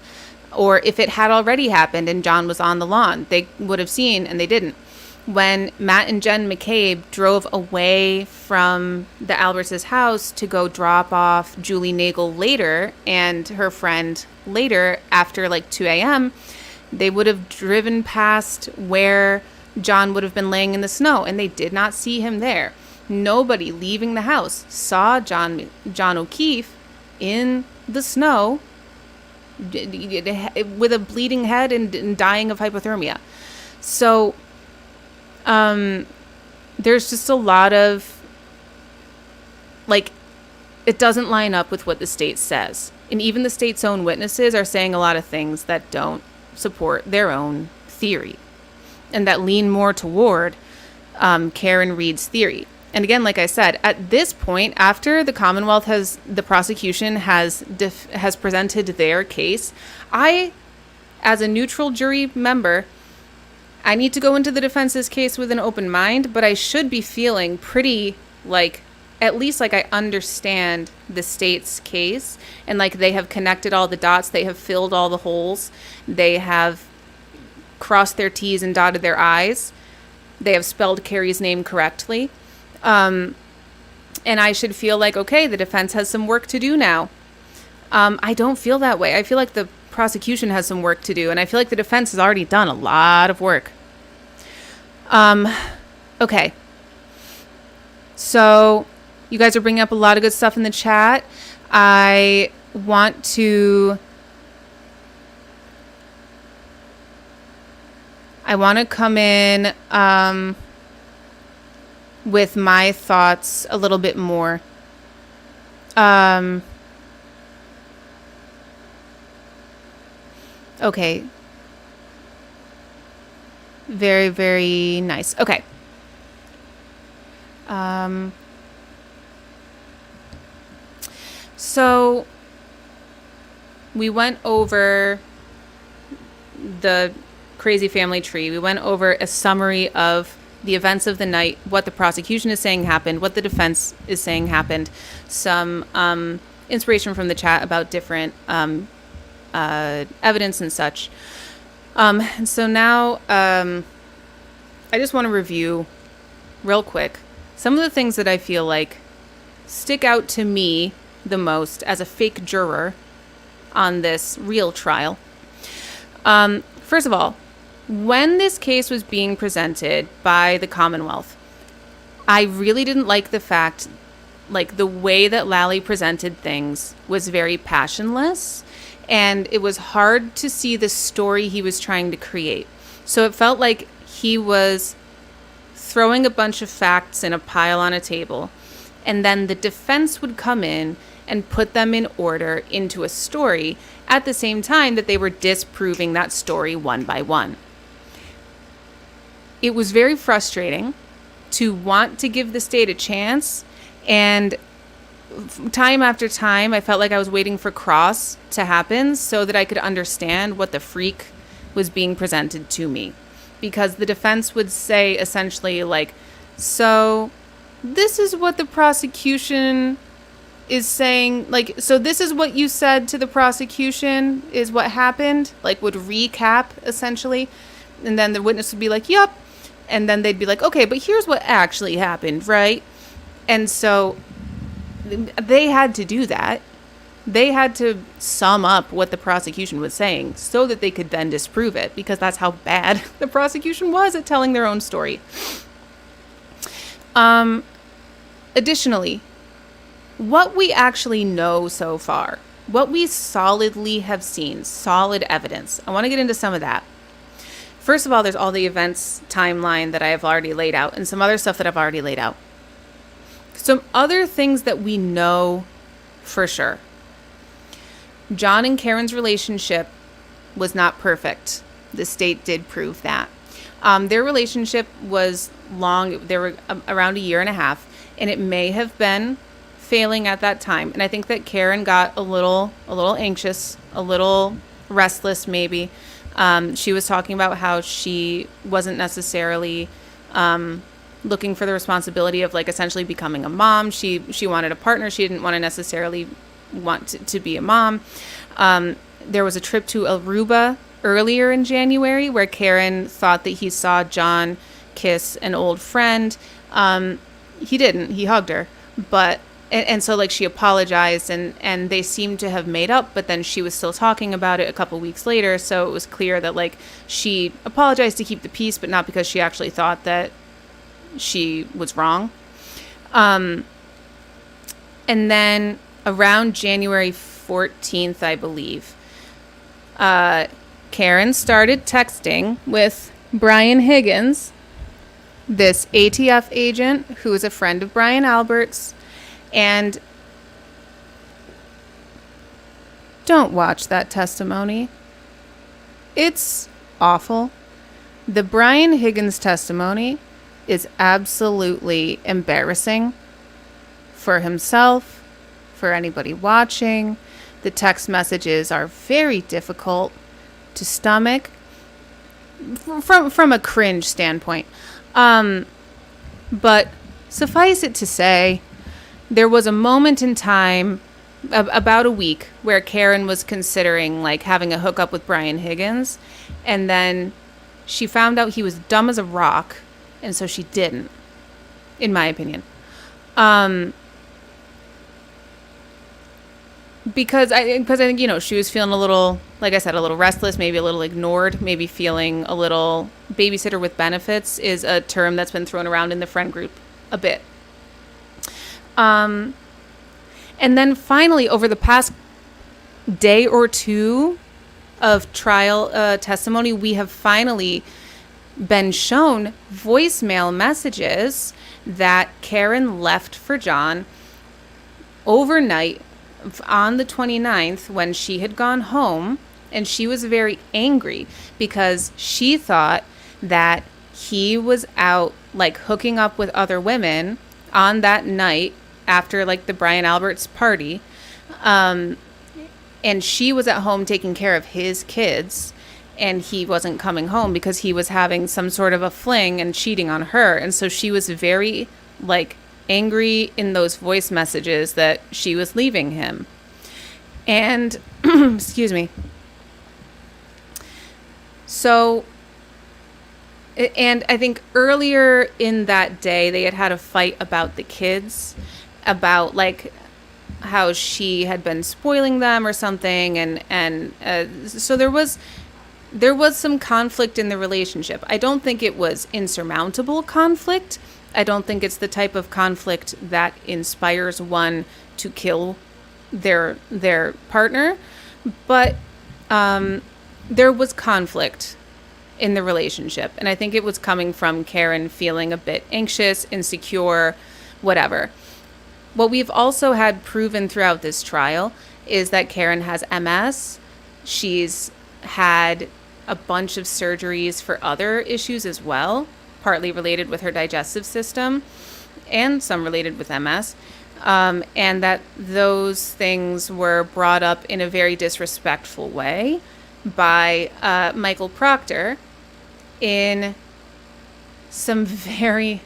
Or if it had already happened and John was on the lawn, they would have seen, and they didn't. When Matt and Jen McCabe drove away from the Alberts' house to go drop off Julie Nagel later and her friend later after like 2 a.m., they would have driven past where John would have been laying in the snow, and they did not see him there. Nobody leaving the house saw John O'Keefe in the snow with a bleeding head and dying of hypothermia. So there's just a lot of, like, it doesn't line up with what the state says. And even the state's own witnesses are saying a lot of things that don't support their own theory and that lean more toward Karen Reed's theory. And again, like I said, at this point, after the prosecution has presented their case, I, as a neutral jury member, I need to go into the defense's case with an open mind, but I should be feeling pretty like, at least like I understand the state's case, and like they have connected all the dots, they have filled all the holes, they have crossed their T's and dotted their I's, they have spelled Carrie's name correctly. And I should feel like, okay, the defense has some work to do now. I don't feel that way. I feel like the prosecution has some work to do, and I feel like the defense has already done a lot of work. Okay. So you guys are bringing up a lot of good stuff in the chat. I want to come in, with my thoughts a little bit more. Okay. Very, very nice. Okay. So we went over the crazy family tree. We went over a summary of the events of the night, what the prosecution is saying happened, what the defense is saying happened, some inspiration from the chat about different evidence and such. And so now I just want to review real quick some of the things that I feel like stick out to me the most as a fake juror on this real trial. First of all, when this case was being presented by the Commonwealth, I really didn't like the fact, like the way that Lally presented things was very passionless, and it was hard to see the story he was trying to create. So it felt like he was throwing a bunch of facts in a pile on a table, and then the defense would come in and put them in order into a story at the same time that they were disproving that story one by one. It was very frustrating to want to give the state a chance, and time after time I felt like I was waiting for cross to happen so that I could understand what the freak was being presented to me. Because the defense would say essentially like, so this is what the prosecution is saying, like, so this is what you said to the prosecution is what happened, like would recap essentially. And then the witness would be like, yup. And then they'd be like, okay, but here's what actually happened, right? And so they had to do that. They had to sum up what the prosecution was saying so that they could then disprove it, because that's how bad the prosecution was at telling their own story. Additionally, what we actually know so far, what we solidly have seen, solid evidence, I want to get into some of that. First of all, there's all the events timeline that I have already laid out and some other stuff that I've already laid out. Some other things that we know for sure. John and Karen's relationship was not perfect. The state did prove that. Their relationship was long. They were around a year and a half, and it may have been failing at that time. And I think that Karen got a little anxious, a little restless maybe. She was talking about how she wasn't necessarily looking for the responsibility of like essentially becoming a mom. She wanted a partner. She didn't want to necessarily want to be a mom. There was a trip to Aruba earlier in January where Karen thought that he saw John kiss an old friend. He didn't. He hugged her. But and so like she apologized and they seemed to have made up, but then she was still talking about it a couple weeks later. So it was clear that like she apologized to keep the peace, but not because she actually thought that she was wrong. And then around January 14th, I believe, Karen started texting with Brian Higgins, this ATF agent who is a friend of Brian Albert's. And don't watch that testimony. It's awful. The Brian Higgins testimony is absolutely embarrassing for himself, for anybody watching. The text messages are very difficult to stomach from a cringe standpoint. But suffice it to say, there was a moment in time, about a week, where Karen was considering like having a hookup with Brian Higgins, and then she found out he was dumb as a rock, and so she didn't, in my opinion. Because I think, you know, she was feeling a little, like I said, a little restless, maybe a little ignored, maybe feeling a little babysitter with benefits is a term that's been thrown around in the friend group a bit. And then finally, over the past day or two of trial testimony, we have finally been shown voicemail messages that Karen left for John overnight on the 29th when she had gone home, and she was very angry because she thought that he was out like hooking up with other women on that night after like the Brian Albert's party, and she was at home taking care of his kids, and he wasn't coming home because he was having some sort of a fling and cheating on her. And so she was very, like, angry in those voice messages that she was leaving him. And, excuse me. So, and I think earlier in that day, they had a fight about the kids, about, like, how she had been spoiling them or something. And so there was some conflict in the relationship. I don't think it was insurmountable conflict. I don't think it's the type of conflict that inspires one to kill their partner. But there was conflict in the relationship. And I think it was coming from Karen feeling a bit anxious, insecure, whatever. What we've also had proven throughout this trial is that Karen has MS. She's had a bunch of surgeries for other issues as well, partly related with her digestive system and some related with MS. And that those things were brought up in a very disrespectful way by Michael Proctor in some very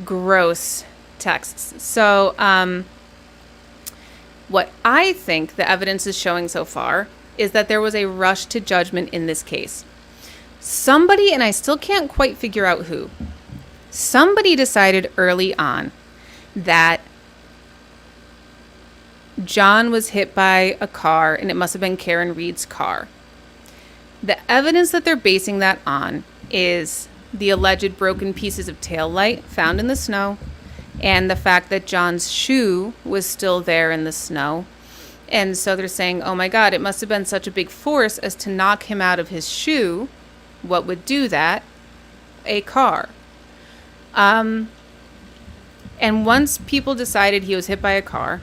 gross texts. So what I think the evidence is showing so far is that there was a rush to judgment in this case. Somebody, and I still can't quite figure out who, somebody decided early on that John was hit by a car and it must have been Karen Reed's car. The evidence that they're basing that on is the alleged broken pieces of taillight found in the snow and the fact that John's shoe was still there in the snow. And so they're saying, oh my God, it must have been such a big force as to knock him out of his shoe. What would do that? A car. And once people decided he was hit by a car,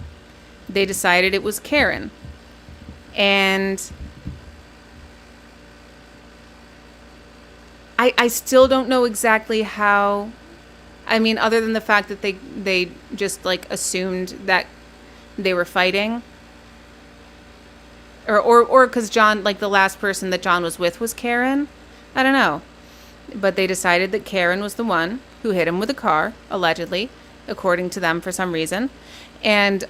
they decided it was Karen. And I still don't know exactly how. I mean, other than the fact that they just, like, assumed that they were fighting. Or because John, like, the last person that John was with was Karen. I don't know. But they decided that Karen was the one who hit him with a car, allegedly, according to them for some reason. And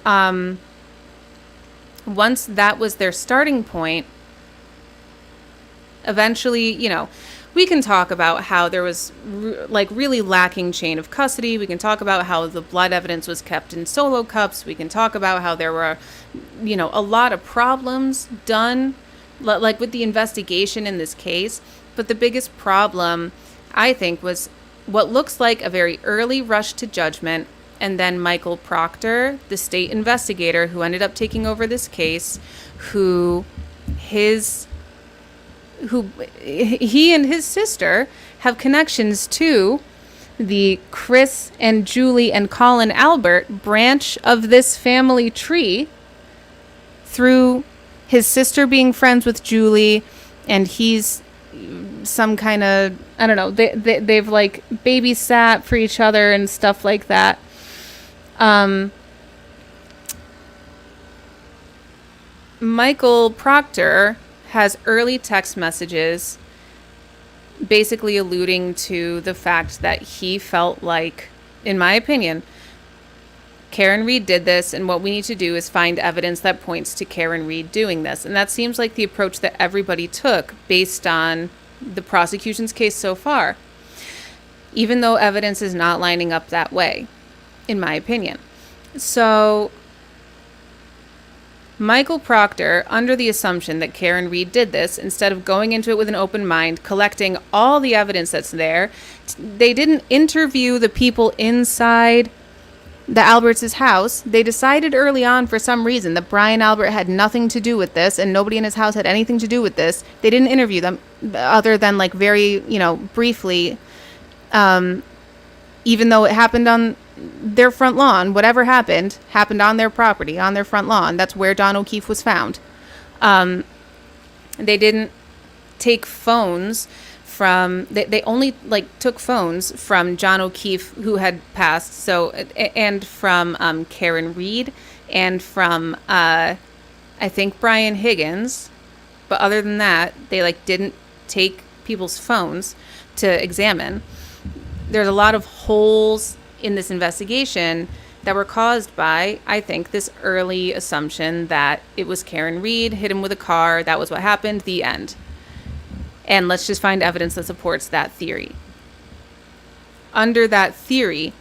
once that was their starting point, eventually, you know, we can talk about how there was really lacking chain of custody. We can talk about how the blood evidence was kept in solo cups. We can talk about how there were, you know, a lot of problems done, like with the investigation in this case. But the biggest problem, I think, was what looks like a very early rush to judgment. And then Michael Proctor, the state investigator who ended up taking over this case, he and his sister have connections to the Chris and Julie and Colin Albert branch of this family tree through his sister being friends with Julie, and he's some kind of, I don't know, they've like babysat for each other and stuff like that. Michael Proctor has early text messages basically alluding to the fact that he felt like, in my opinion, Karen Reed did this, and what we need to do is find evidence that points to Karen Reed doing this. And that seems like the approach that everybody took based on the prosecution's case so far, even though evidence is not lining up that way, in my opinion. So Michael Proctor, under the assumption that Karen Reed did this, instead of going into it with an open mind, collecting all the evidence that's there, they didn't interview the people inside the Alberts' house. They decided early on, for some reason, that Brian Albert had nothing to do with this and nobody in his house had anything to do with this. They didn't interview them other than, like, very, you know, briefly, even though it happened on their front lawn. Whatever happened on their property, on their front lawn. That's where Don O'Keefe was found. They didn't take phones from, they only, like, took phones from John O'Keefe, who had passed, so, and from Karen Reed, and from I think Brian Higgins, But other than that, they like didn't take people's phones to examine. There's a lot of holes in this investigation that were caused by, I think, this early assumption that it was Karen Reed, hit him with a car, that was what happened, the end. And let's just find evidence that supports that theory. Under that theory,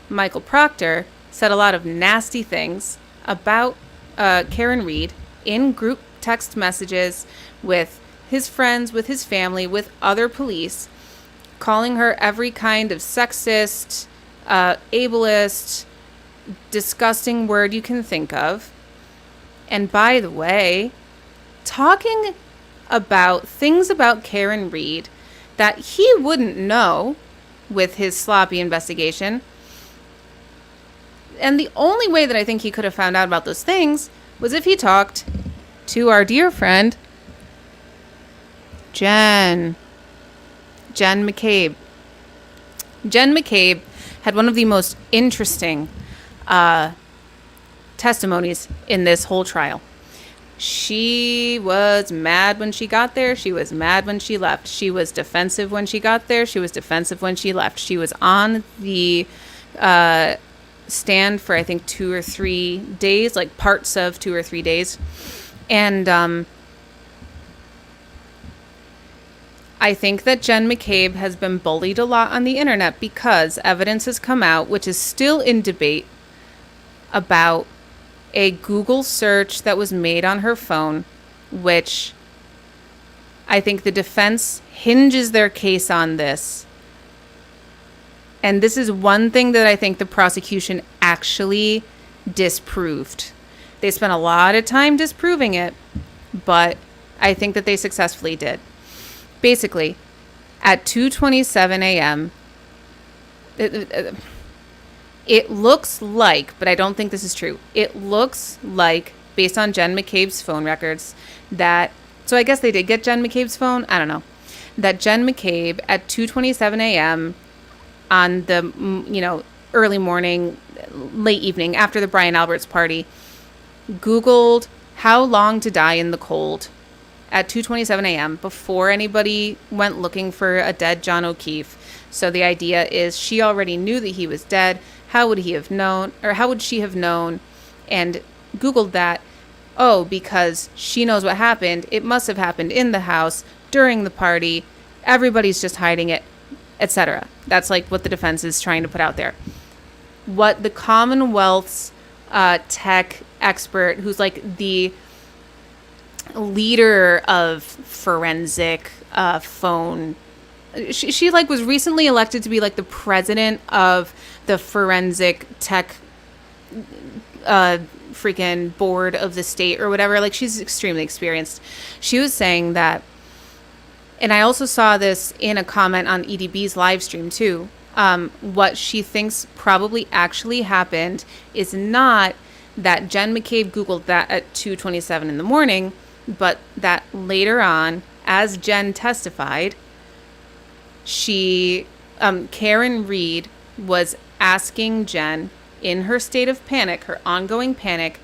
Michael Proctor said a lot of nasty things about Karen Reed in group text messages with his friends, with his family, with other police, calling her every kind of sexist, ableist, disgusting word you can think of. And by the way, talking about things about Karen Reed that he wouldn't know with his sloppy investigation. And the only way that I think he could have found out about those things was if he talked to our dear friend, Jen McCabe. Jen McCabe had one of the most interesting testimonies in this whole trial. She was mad when she got there. She was mad when she left. She was defensive when she got there. She was defensive when she left. She was on the stand for, I think, 2 or 3 days, like parts of 2 or 3 days. And I think that Jen McCabe has been bullied a lot on the internet because evidence has come out, which is still in debate, about a Google search that was made on her phone, which I think the defense hinges their case on this. And this is one thing that I think the prosecution actually disproved. They spent a lot of time disproving it, but I think that they successfully did. Basically, at 2:27 a.m., it looks like, but I don't think this is true, it looks like, based on Jen McCabe's phone records, that, so I guess they did get Jen McCabe's phone, I don't know, that Jen McCabe at 2:27 a.m. on the, early morning, late evening, after the Brian Alberts party, Googled how long to die in the cold at 2:27 a.m. before anybody went looking for a dead John O'Keefe. So the idea is she already knew that he was dead. How would he have known, or how would she have known? And Googled that. Oh, because she knows what happened. It must have happened in the house during the party. Everybody's just hiding it, etc. That's like what the defense is trying to put out there. What the Commonwealth's tech expert, who's like the leader of forensic phone, she like was recently elected to be like the president of the forensic tech freaking board of the state or whatever. Like, she's extremely experienced. She was saying that, and I also saw this in a comment on EDB's live stream too, what she thinks probably actually happened is not that Jen McCabe Googled that at 2:27 in the morning, but that later on, as Jen testified, Karen Reed was asking Jen, in her state of panic, her ongoing panic,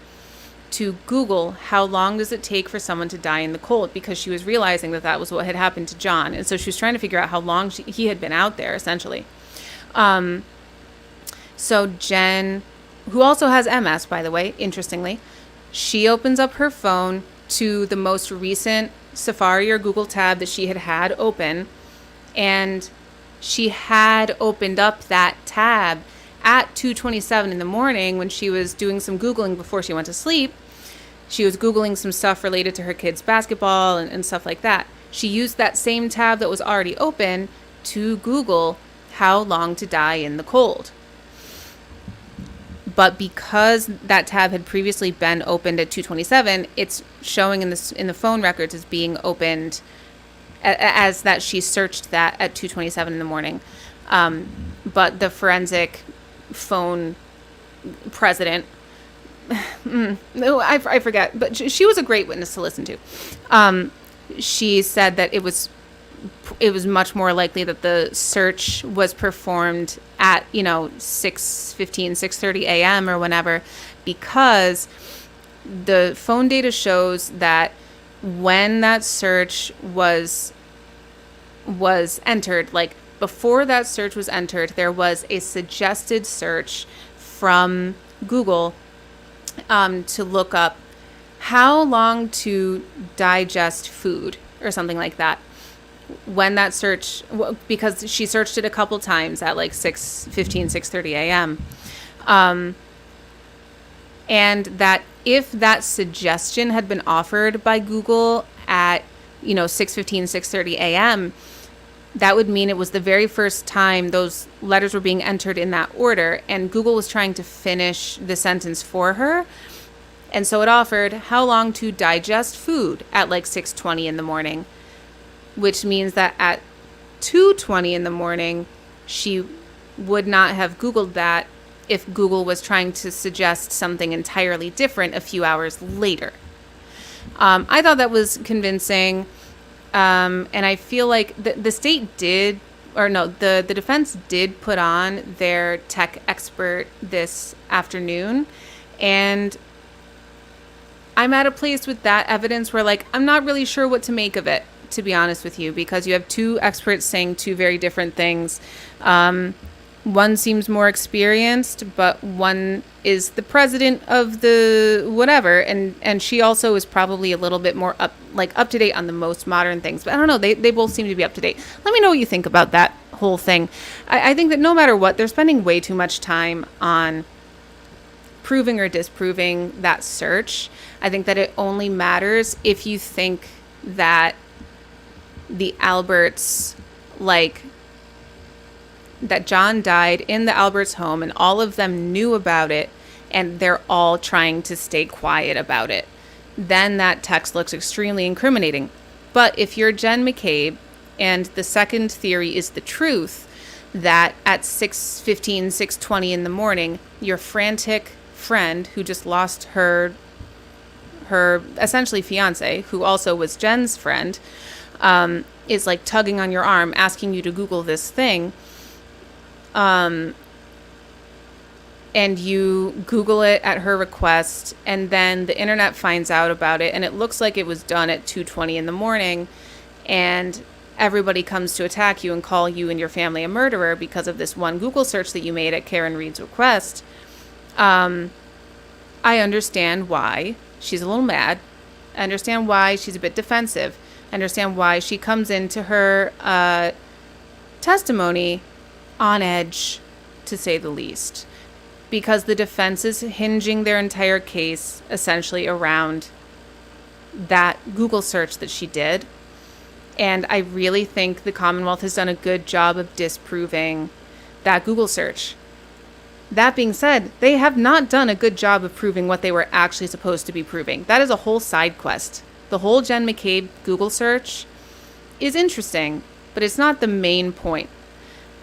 to Google how long does it take for someone to die in the cold, because she was realizing that that was what had happened to John. And so she was trying to figure out how long he had been out there, essentially. So Jen, who also has MS, by the way, interestingly, she opens up her phone to the most recent Safari or Google tab that she had open, and she had opened up that tab at 2:27 in the morning when she was doing some Googling before she went to sleep. She was Googling some stuff related to her kids' basketball and stuff like that. She used that same tab that was already open to Google how long to die in the cold. But because that tab had previously been opened at 2:27, it's showing in the phone records as being opened as that she searched that at 2:27 in the morning. But the forensic phone president, no, I forget, but she was a great witness to listen to. She said that it was much more likely that the search was performed at 6:15, 6:30 a.m. or whenever, because the phone data shows that when that search was entered, like before that search was entered, there was a suggested search from Google to look up how long to digest food or something like that. When that search, because she searched it a couple times at like 6:15, 6:30 a.m. And that if that suggestion had been offered by Google at, 6:15, 6:30 a.m., that would mean it was the very first time those letters were being entered in that order, and Google was trying to finish the sentence for her. And so it offered how long to digest food at like 6:20 in the morning, which means that at 2:20 in the morning, she would not have Googled that if Google was trying to suggest something entirely different a few hours later. I thought that was convincing. And I feel like the state did, or no, the defense did put on their tech expert this afternoon. And I'm at a place with that evidence where, like, I'm not really sure what to make of it, to be honest with you, because you have two experts saying two very different things. One seems more experienced, but one is the president of the whatever, and she also is probably a little bit more up to date on the most modern things. But I don't know, they both seem to be up to date. Let me know what you think about that whole thing. I think that no matter what, they're spending way too much time on proving or disproving that search. I think that it only matters if you think that the Alberts, like, that John died in the Alberts home and all of them knew about it and they're all trying to stay quiet about it, then that text looks extremely incriminating. But if you're Jen McCabe and the second theory is the truth, that at 6:15, 6:20 in the morning, your frantic friend who just lost her essentially fiance, who also was Jen's friend, is like tugging on your arm, asking you to Google this thing, and you Google it at her request, and then the internet finds out about it, and it looks like it was done at 2:20 in the morning, and everybody comes to attack you and call you and your family a murderer because of this one Google search that you made at Karen Reed's request. I understand why she's a little mad. I understand why she's a bit defensive. I understand why she comes into her testimony on edge, to say the least, because the defense is hinging their entire case essentially around that Google search that she did. And I really think the Commonwealth has done a good job of disproving that Google search. That being said, they have not done a good job of proving what they were actually supposed to be proving. That is a whole side quest. The whole Jen McCabe Google search is interesting, but it's not the main point.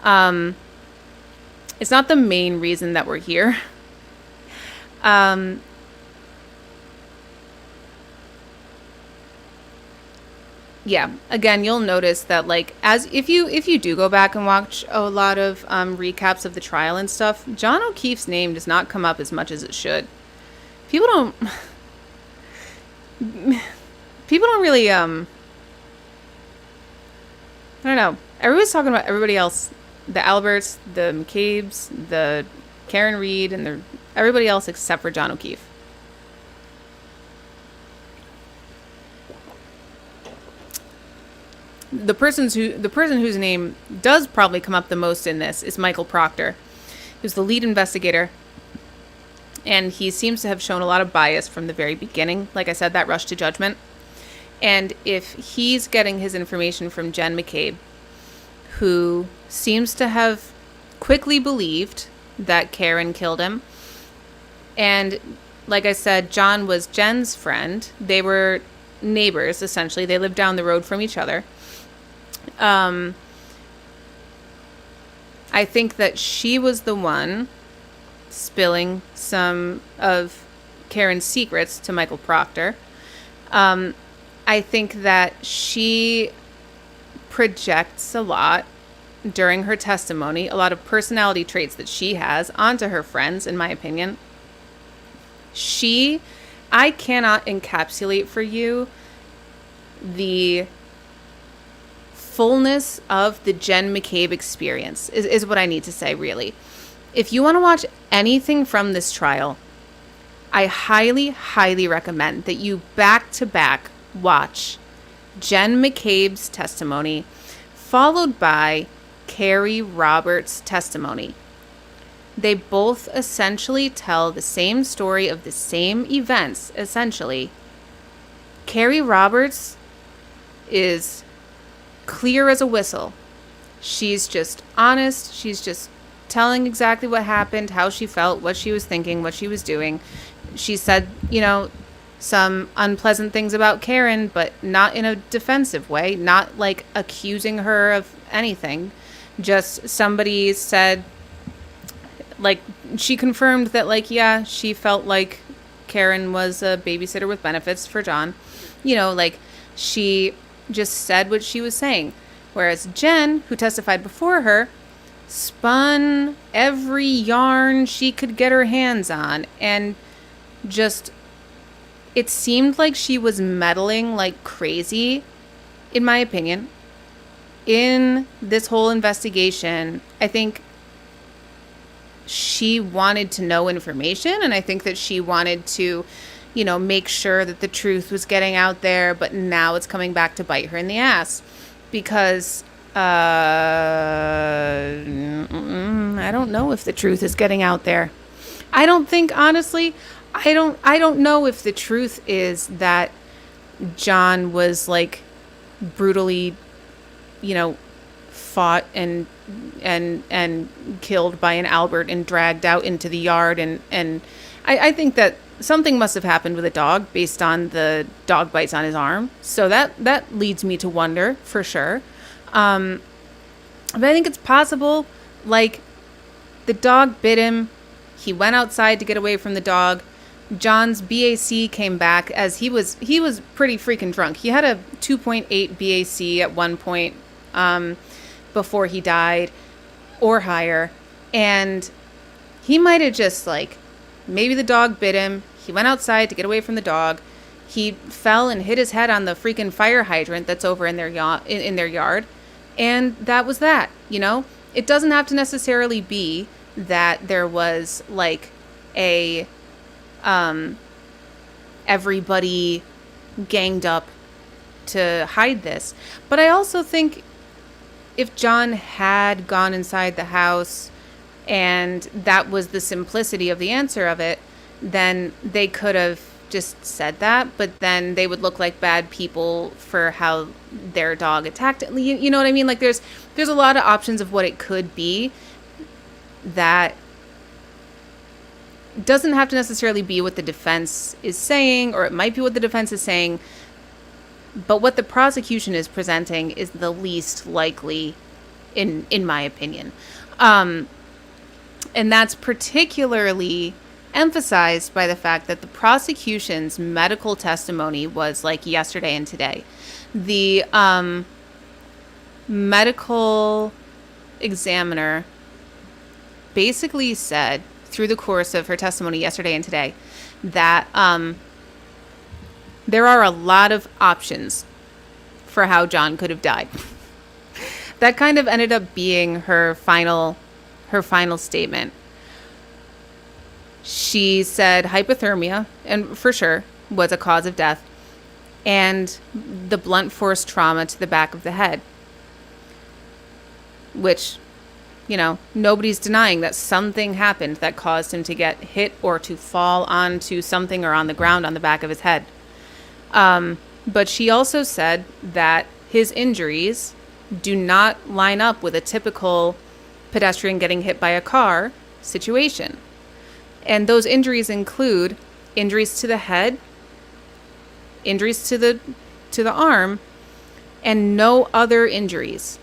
It's not the main reason that we're here. Yeah, again, you'll notice that, like, as if you do go back and watch a lot of recaps of the trial and stuff, John O'Keefe's name does not come up as much as it should. People don't really I don't know. Everybody's talking about everybody else, the Alberts, the McCabes, the Karen Reed, and everybody else except for John O'Keefe. The person whose name does probably come up the most in this is Michael Proctor, who's the lead investigator, and he seems to have shown a lot of bias from the very beginning. Like I said, that rush to judgment. And if he's getting his information from Jen McCabe, who seems to have quickly believed that Karen killed him, and like I said, John was Jen's friend. They were neighbors, essentially. They lived down the road from each other. I think that she was the one spilling some of Karen's secrets to Michael Proctor. I think that she projects a lot during her testimony, a lot of personality traits that she has onto her friends, in my opinion. I cannot encapsulate for you the fullness of the Jen McCabe experience, is what I need to say, really. If you want to watch anything from this trial, I highly, highly recommend that you back-to-back watch Jen McCabe's testimony, followed by Carrie Roberts' testimony. They both essentially tell the same story of the same events, essentially. Carrie Roberts is clear as a whistle. She's just honest. She's just telling exactly what happened, how she felt, what she was thinking, what she was doing. She said, some unpleasant things about Karen, but not in a defensive way, not like accusing her of anything. Just somebody said, like, she confirmed that, like, yeah, she felt like Karen was a babysitter with benefits for John. Like, she just said what she was saying. Whereas Jen, who testified before her, spun every yarn she could get her hands on, and just, it seemed like she was meddling like crazy, in my opinion, in this whole investigation. I think she wanted to know information, and I think that she wanted to, make sure that the truth was getting out there, but now it's coming back to bite her in the ass. Because I don't know if the truth is getting out there. I don't think, honestly, I don't know if the truth is that John was like brutally, fought and killed by an Albert and dragged out into the yard, and I think that something must have happened with a dog based on the dog bites on his arm. So that leads me to wonder for sure. But I think it's possible, like, the dog bit him. He went outside to get away from the dog. John's BAC came back as he was pretty freaking drunk. He had a 2.8 BAC at one point before he died, or higher. And he might have just, like, maybe the dog bit him. He went outside to get away from the dog. He fell and hit his head on the freaking fire hydrant that's over in their yard. And that was that, It doesn't have to necessarily be that there was, like, a everybody ganged up to hide this. But I also think if John had gone inside the house and that was the simplicity of the answer of it, then they could have just said that, but then they would look like bad people for how their dog attacked it. You know what I mean? Like, there's a lot of options of what it could be that doesn't have to necessarily be what the defense is saying, or it might be what the defense is saying, but what the prosecution is presenting is the least likely, in my opinion. And that's particularly emphasized by the fact that the prosecution's medical testimony was like yesterday and today. The medical examiner basically said through the course of her testimony yesterday and today that there are a lot of options for how John could have died. That kind of ended up being her final statement. She said hypothermia, and for sure, was a cause of death, and the blunt force trauma to the back of the head, which, nobody's denying that something happened that caused him to get hit or to fall onto something or on the ground on the back of his head. But she also said that his injuries do not line up with a typical pedestrian getting hit by a car situation. And those injuries include injuries to the head, injuries to the arm, and no other injuries.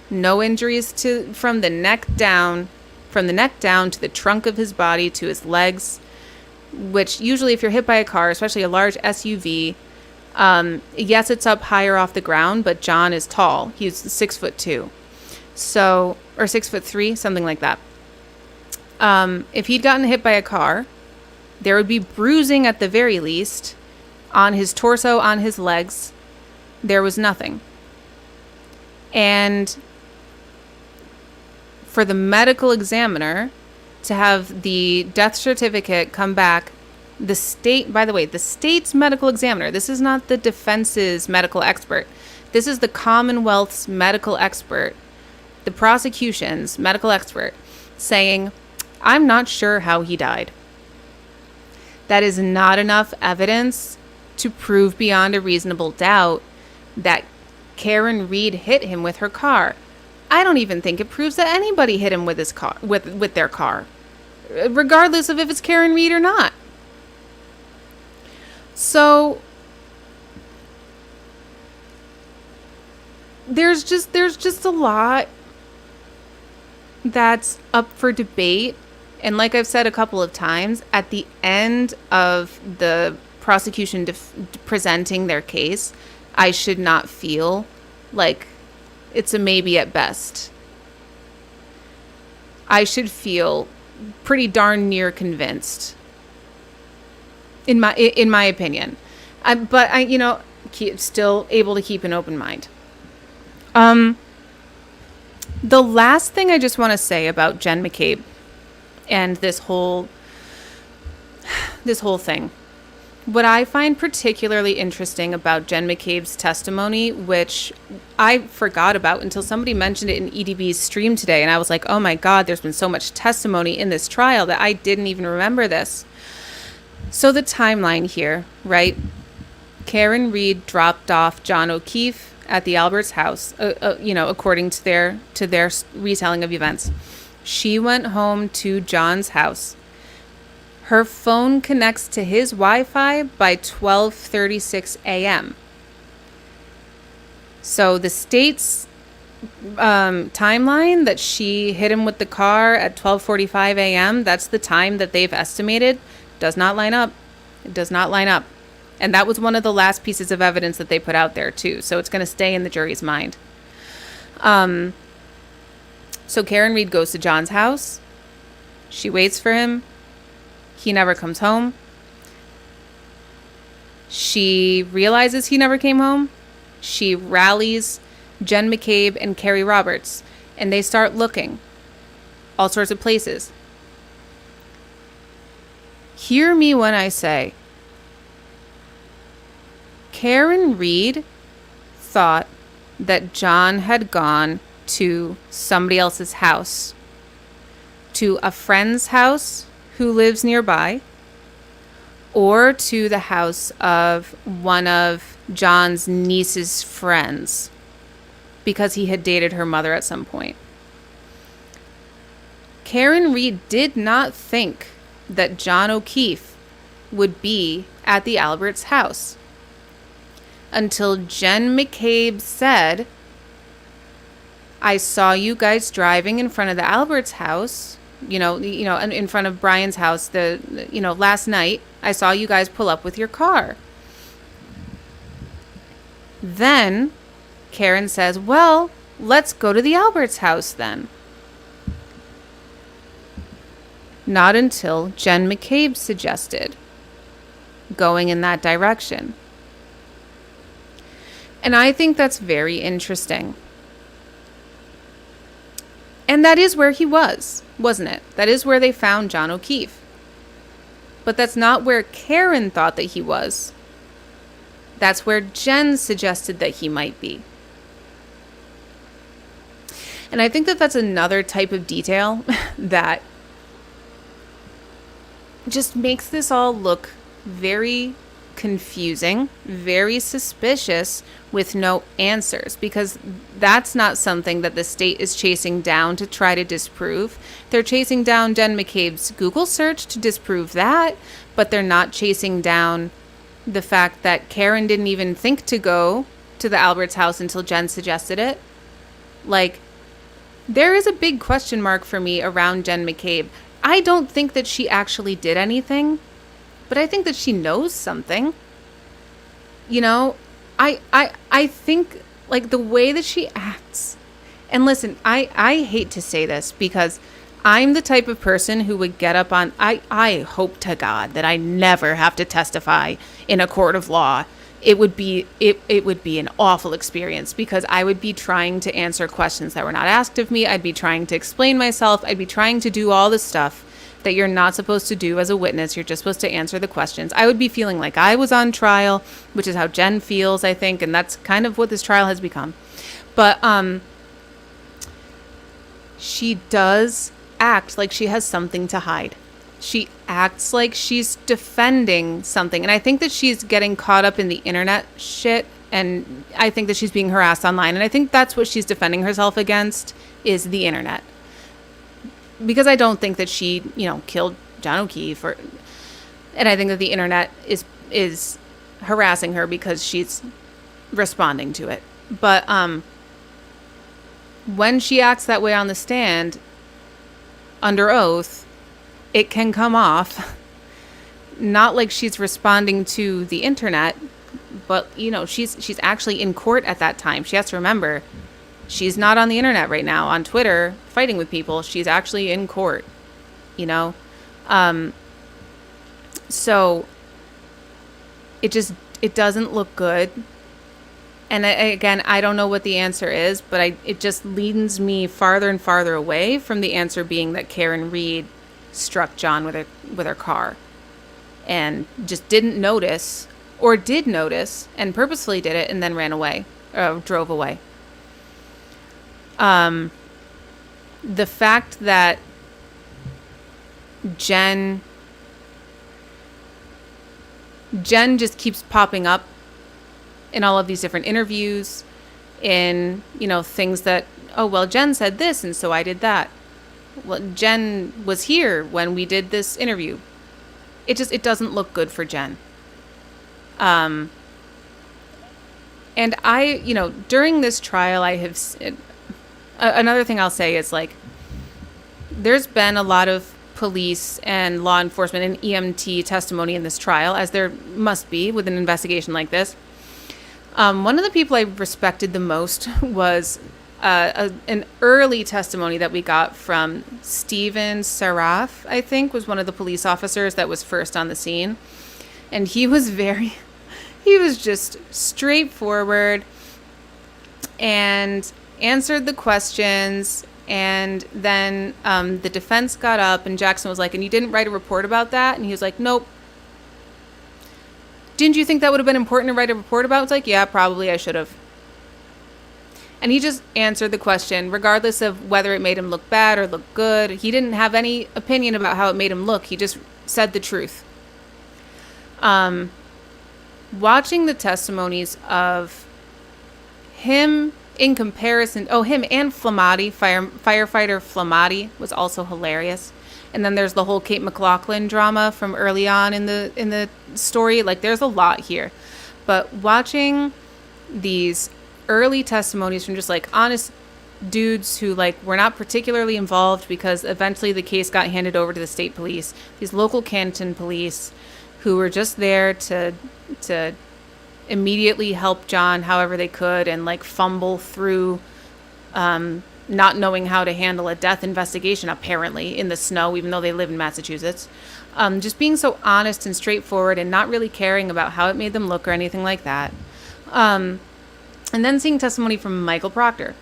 No injuries from the neck down to the trunk of his body to his legs, which usually if you're hit by a car, especially a large SUV, yes, it's up higher off the ground, but John is tall. He's 6'2", or 6'3", something like that. If he'd gotten hit by a car, there would be bruising at the very least On his torso, on his legs, there was nothing. And for the medical examiner to have the death certificate come back, the state, by the way, the state's medical examiner, this is not the defense's medical expert. This is the Commonwealth's medical expert, the prosecution's medical expert, saying, I'm not sure how he died. That is not enough evidence to prove beyond a reasonable doubt that Karen Reed hit him with her car. I don't even think it proves that anybody hit him with his car, with their car, regardless of if it's Karen Reed or not. So there's just a lot that's up for debate. And like I've said a couple of times, at the end of the prosecution presenting their case, I should not feel like it's a maybe at best. I should feel pretty darn near convinced, in my opinion. But I still able to keep an open mind. The last thing I just want to say about Jen McCabe and this whole thing. What I find particularly interesting about Jen McCabe's testimony, which I forgot about until somebody mentioned it in EDB's stream today, and I was like, oh my God, there's been so much testimony in this trial that I didn't even remember this. So the timeline here, right? Karen Reed dropped off John O'Keefe at the Alberts house, according to their retelling of events. She went home to John's house. Her phone connects to his Wi-Fi by 12:36 a.m. So the state's timeline that she hit him with the car at 12:45 a.m., that's the time that they've estimated, does not line up. It does not line up. And that was one of the last pieces of evidence that they put out there too. So it's going to stay in the jury's mind. So Karen Reed goes to John's house. She waits for him. He never comes home. She realizes he never came home. She rallies Jen McCabe and Carrie Roberts, and they start looking all sorts of places. Hear me when I say, Karen Reed thought that John had gone to somebody else's house, to a friend's house who lives nearby, or to the house of one of John's niece's friends, because he had dated her mother at some point. Karen Reed did not think that John O'Keefe would be at the Alberts house until Jen McCabe said, I saw you guys driving in front of the Alberts house, in front of Brian's house, last night. I saw you guys pull up with your car. Then Karen says, well, let's go to the Alberts house then. Not until Jen McCabe suggested going in that direction. And I think that's very interesting. And that is where he was, wasn't it? That is where they found John O'Keefe. But that's not where Karen thought that he was. That's where Jen suggested that he might be. And I think that that's another type of detail that just makes this all look very confusing, very suspicious, with no answers, because that's not something that the state is chasing down to try to disprove. They're chasing down Jen McCabe's Google search to disprove that, but they're not chasing down the fact that Karen didn't even think to go to the Alberts house until Jen suggested it. Like, there is a big question mark for me around Jen McCabe. I don't think that she actually did anything, but I think that she knows something. I think, like, the way that she acts. And listen, I hate to say this because I'm the type of person who would get up on, I hope to God that I never have to testify in a court of law. It would be an awful experience because I would be trying to answer questions that were not asked of me. I'd be trying to explain myself. I'd be trying to do all the stuff that you're not supposed to do as a witness. You're just supposed to answer the questions. I would be feeling like I was on trial, which is how Jen feels, I think, and that's kind of what this trial has become. But she does act like she has something to hide. She acts like she's defending something. And I think that she's getting caught up in the internet shit. And I think that she's being harassed online. And I think that's what she's defending herself against is the internet. Because I don't think that she, killed John O'Keefe. And I think that the internet is harassing her because she's responding to it. But when she acts that way on the stand, under oath, it can come off not like she's responding to the internet, but she's actually in court at that time. She has to remember she's not on the internet right now on Twitter fighting with people. She's actually in court, so it doesn't look good. And again, I don't know what the answer is, but it just leads me farther and farther away from the answer being that Karen Reed struck John with her car and just didn't notice, or did notice and purposefully did it and then ran away, drove away. The fact that Jen just keeps popping up in all of these different interviews, in things that, oh well, Jen said this and so I did that. Well, Jen was here when we did this interview. It doesn't look good for Jen. And I, during this trial, I have, another thing I'll say is there's been a lot of police and law enforcement and EMT testimony in this trial, as there must be with an investigation like this. One of the people I respected the most was an early testimony that we got from Steven Saraf, I think, was one of the police officers that was first on the scene. And he was just straightforward and answered the questions. And then the defense got up and Jackson was like, and you didn't write a report about that? And he was like, nope. Didn't you think that would have been important to write a report about? It's like, yeah, probably I should have. And he just answered the question, regardless of whether it made him look bad or look good. He didn't have any opinion about how it made him look. He just said the truth. Watching the testimonies of him in comparison, him and Flamati, firefighter Flamati, was also hilarious. And then there's the whole Kate McLaughlin drama from early on in the story. There's a lot here. But watching these early testimonies from just honest dudes who were not particularly involved because eventually the case got handed over to the state police, these local Canton police who were just there to immediately help John however they could and fumble through not knowing how to handle a death investigation, apparently, in the snow, even though they live in Massachusetts. Just being so honest and straightforward and not really caring about how it made them look or anything like that. And then seeing testimony from Michael Proctor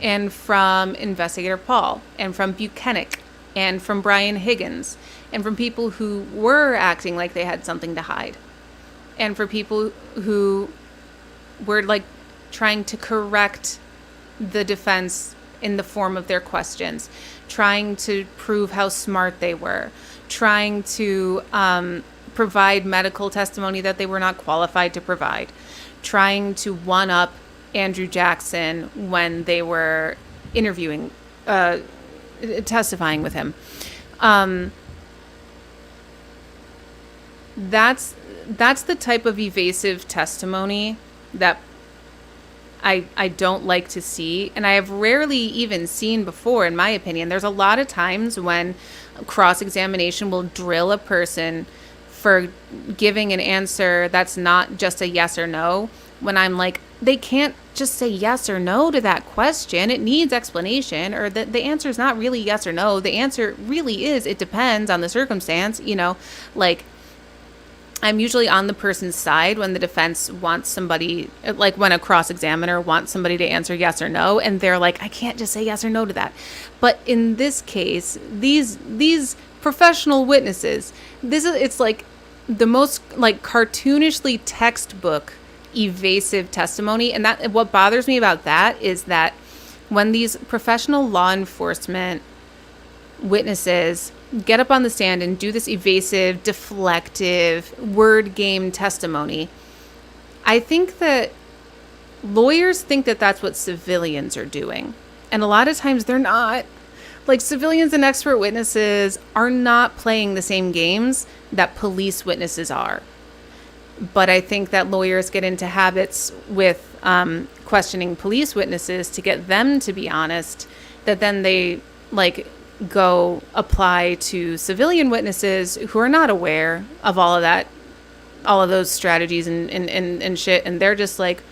and from Investigator Paul and from Buchanan and from Brian Higgins and from people who were acting like they had something to hide and for people who were trying to correct the defense in the form of their questions, trying to prove how smart they were, trying to provide medical testimony that they were not qualified to provide, trying to one-up Andrew Jackson when they were interviewing, testifying with him. That's the type of evasive testimony that I don't like to see, and I have rarely even seen before, in my opinion. There's a lot of times when cross-examination will drill a person for giving an answer that's not just a yes or no, when I'm like, they can't just say yes or no to that question. It needs explanation, or the answer is not really yes or no. The answer really is, it depends on the circumstance, like, I'm usually on the person's side when the defense wants somebody, like when a cross-examiner wants somebody to answer yes or no, and they're like, I can't just say yes or no to that. But in this case, these professional witnesses, it's like the most like cartoonishly textbook evasive testimony. And that, what bothers me about that is that when these professional law enforcement witnesses get up on the stand and do this evasive, deflective, word game testimony, I think that lawyers think that that's what civilians are doing. And a lot of times they're not. Like, civilians and expert witnesses are not playing the same games that police witnesses are. But I think that lawyers get into habits with questioning police witnesses to get them to be honest, that then they like go apply to civilian witnesses who are not aware of all of that, all of those strategies and shit. And they're just like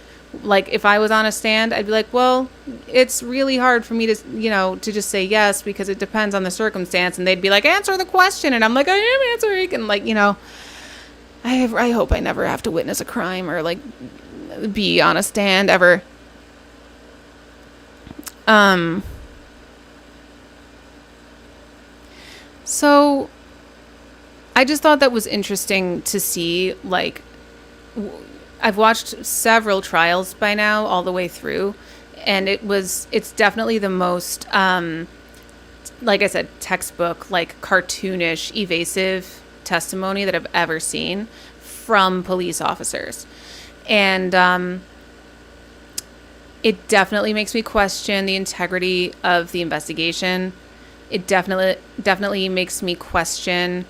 if I was on a stand, I'd be like, well, it's really hard for me to, to just say yes because it depends on the circumstance. And they'd be like, answer the question. And I'm like, I am answering. And like, I hope I never have to witness a crime or like be on a stand ever. So I just thought that was interesting to see. Like, I've watched several trials by now all the way through, and it's definitely the most, like I said, textbook, like cartoonish, evasive testimony that I've ever seen from police officers. And it definitely makes me question the integrity of the investigation. It definitely makes me question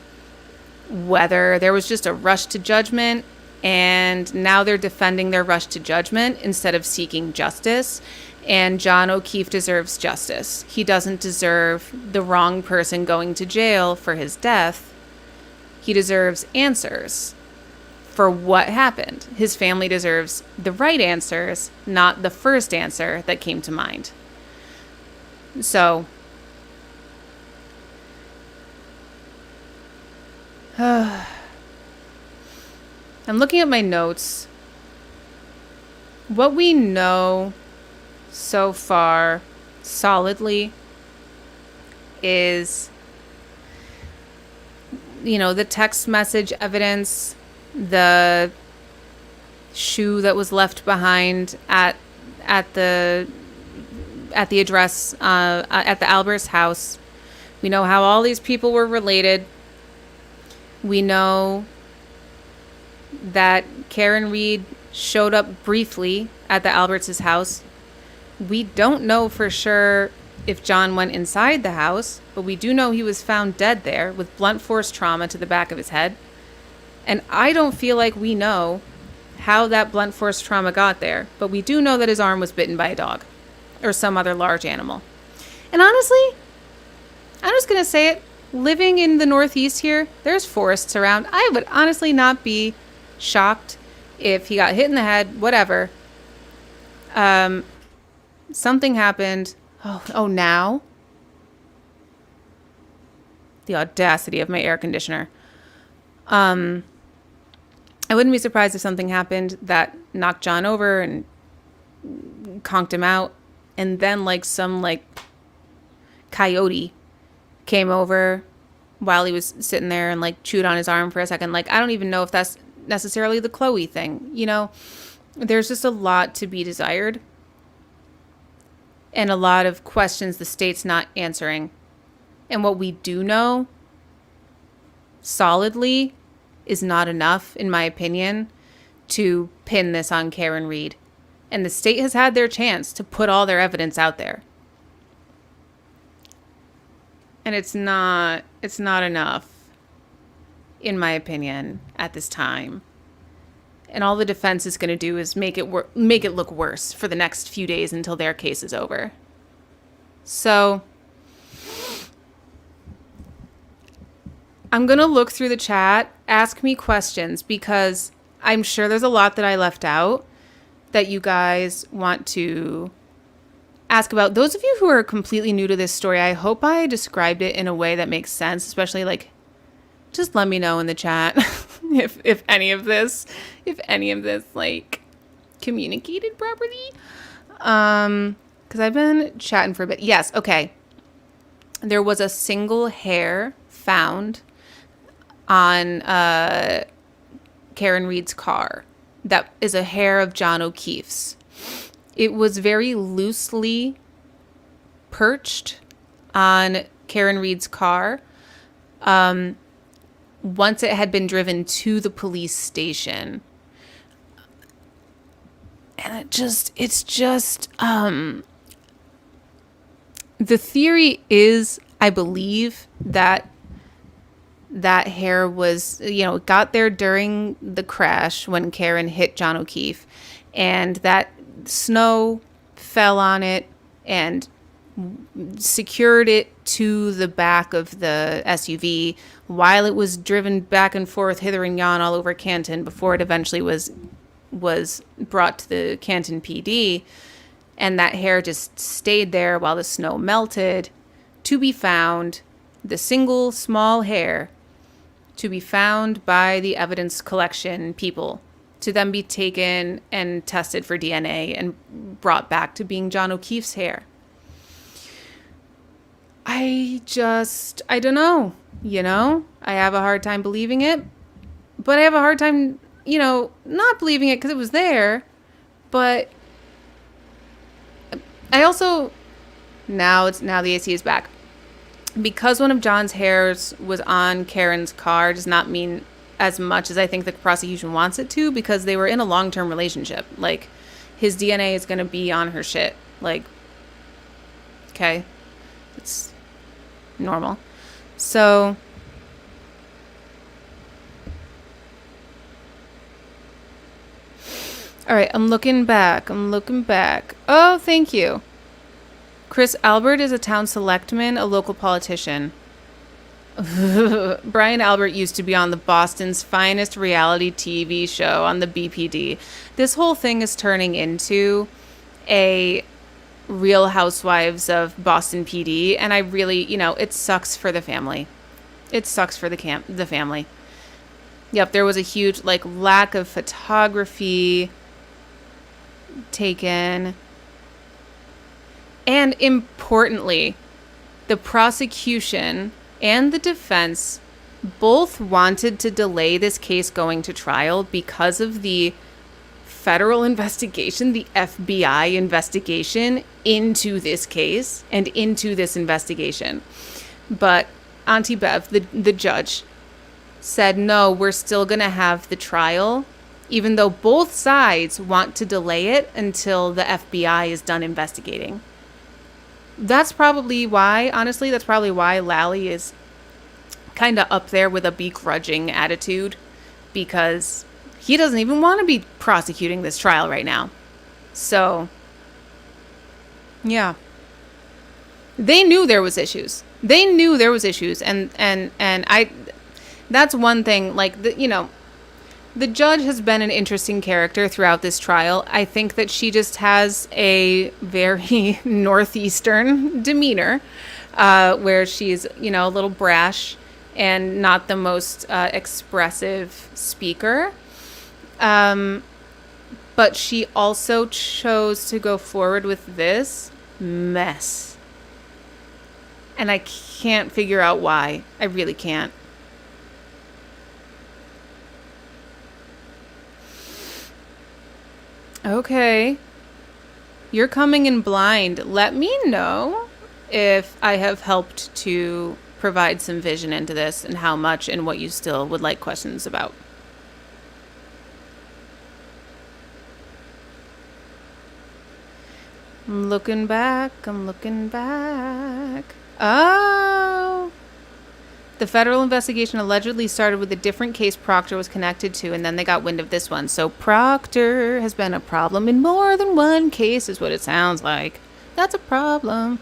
whether there was just a rush to judgment and now they're defending their rush to judgment instead of seeking justice. And John O'Keefe deserves justice. He doesn't deserve the wrong person going to jail for his death. He deserves answers for what happened. His family deserves the right answers, not the first answer that came to mind. So I'm looking at my notes. What we know so far solidly is, the text message evidence, the shoe that was left behind at the address at the Albert's house. We know how all these people were related. We know that Karen Reed showed up briefly at the Alberts' house. We don't know for sure if John went inside the house, but we do know he was found dead there with blunt force trauma to the back of his head. And I don't feel like we know how that blunt force trauma got there, but we do know that his arm was bitten by a dog or some other large animal. And honestly, I'm just going to say it. Living in the Northeast here, there's forests around. I would honestly not be shocked if he got hit in the head, whatever. Something happened. Oh, now? The audacity of my air conditioner. I wouldn't be surprised if something happened that knocked John over and conked him out. And then some coyote came over while he was sitting there and chewed on his arm for a second. I don't even know if that's necessarily the Chloe thing. There's just a lot to be desired and a lot of questions the state's not answering. And what we do know solidly is not enough, in my opinion, to pin this on Karen Reed. And the state has had their chance to put all their evidence out there. And it's not enough, in my opinion, at this time. And all the defense is going to do is make it look worse for the next few days until their case is over. So I'm going to look through the chat, ask me questions, because I'm sure there's a lot that I left out. that you guys want to ask about. Those of you who are completely new to this story, I hope I described it in a way that makes sense, especially like just let me know in the chat if any of this like communicated properly. Because I've been chatting for a bit. Yes, okay. There was a single hair found on Karen Reed's car. That is a hair of John O'Keefe's. It was very loosely perched on Karen Reed's car. Once it had been driven to the police station. And it's just, the theory is, I believe, that hair was, got there during the crash when Karen hit John O'Keefe, and that snow fell on it and secured it to the back of the SUV while it was driven back and forth hither and yon all over Canton before it eventually was brought to the Canton PD, and that hair just stayed there while the snow melted, to be found, the single small hair, to be found by the evidence collection people, to then be taken and tested for DNA and brought back to being John O'Keefe's hair. I don't know, I have a hard time believing it, but I have a hard time, not believing it because it was there, but I also, now the AC is back. Because one of John's hairs was on Karen's car does not mean as much as I think the prosecution wants it to, because they were in a long-term relationship. Like, his DNA is going to be on her shit. Like, okay, it's normal. So, all right, I'm looking back. Oh, thank you. Chris Albert is a town selectman, a local politician. Brian Albert used to be on the Boston's finest reality TV show on the BPD. This whole thing is turning into a Real Housewives of Boston PD, and I really, it sucks for the family. It sucks for the family. Yep, there was a huge, lack of photography taken. And importantly, the prosecution and the defense both wanted to delay this case going to trial because of the federal investigation, the FBI investigation into this case and into this investigation. But Auntie Bev, the judge, said, no, we're still going to have the trial, even though both sides want to delay it until the FBI is done investigating. That's probably why, honestly, Lally is kind of up there with a begrudging attitude, because he doesn't even want to be prosecuting this trial right now. So, yeah. They knew there was issues. And that's one thing, the judge has been an interesting character throughout this trial. I think that she just has a very northeastern demeanor, where she's, a little brash and not the most expressive speaker. But she also chose to go forward with this mess. And I can't figure out why. I really can't. Okay. You're coming in blind. Let me know if I have helped to provide some vision into this and how much and what you still would like questions about. I'm looking back. Oh! The federal investigation allegedly started with a different case Proctor was connected to, and then they got wind of this one. So Proctor has been a problem in more than one case, is what it sounds like. That's a problem.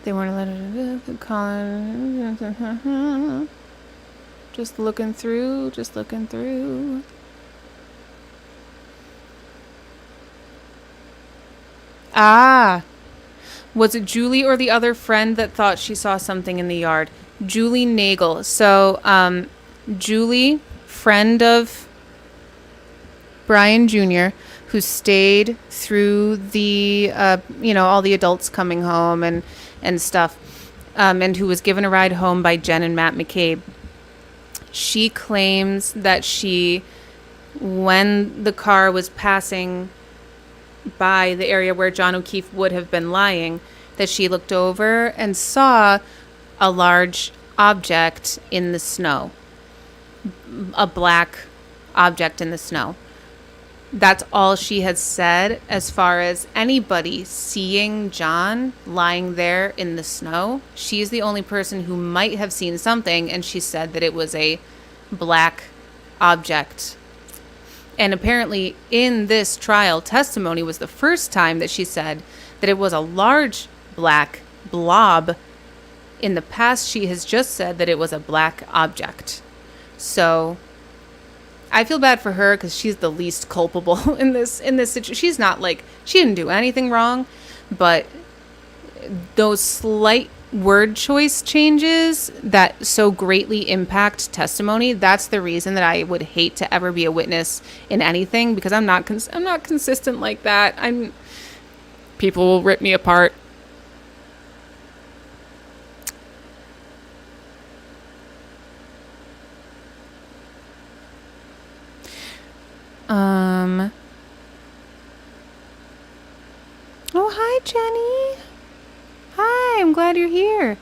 They weren't allowed to call Just looking through, Ah, was it Julie or the other friend that thought she saw something in the yard? Julie Nagel. So, Julie, friend of Brian Jr., who stayed through the, all the adults coming home and stuff, and who was given a ride home by Jen and Matt McCabe. She claims that when the car was passing by the area where John O'Keefe would have been lying, that she looked over and saw a large object in the snow, a black object in the snow. That's all she has said as far as anybody seeing John lying there in the snow. She's the only person who might have seen something, and she said that it was a black object. And apparently in this trial, testimony was the first time that she said that it was a large black blob. In the past, she has just said that it was a black object. So I feel bad for her because she's the least culpable in this situation. She's not she didn't do anything wrong, but those slight word choice changes that so greatly impact testimony, that's the reason that I would hate to ever be a witness in anything, because I'm not consistent like that. People will rip me apart. Oh, hi, Jenny. Hi, I'm glad you're here.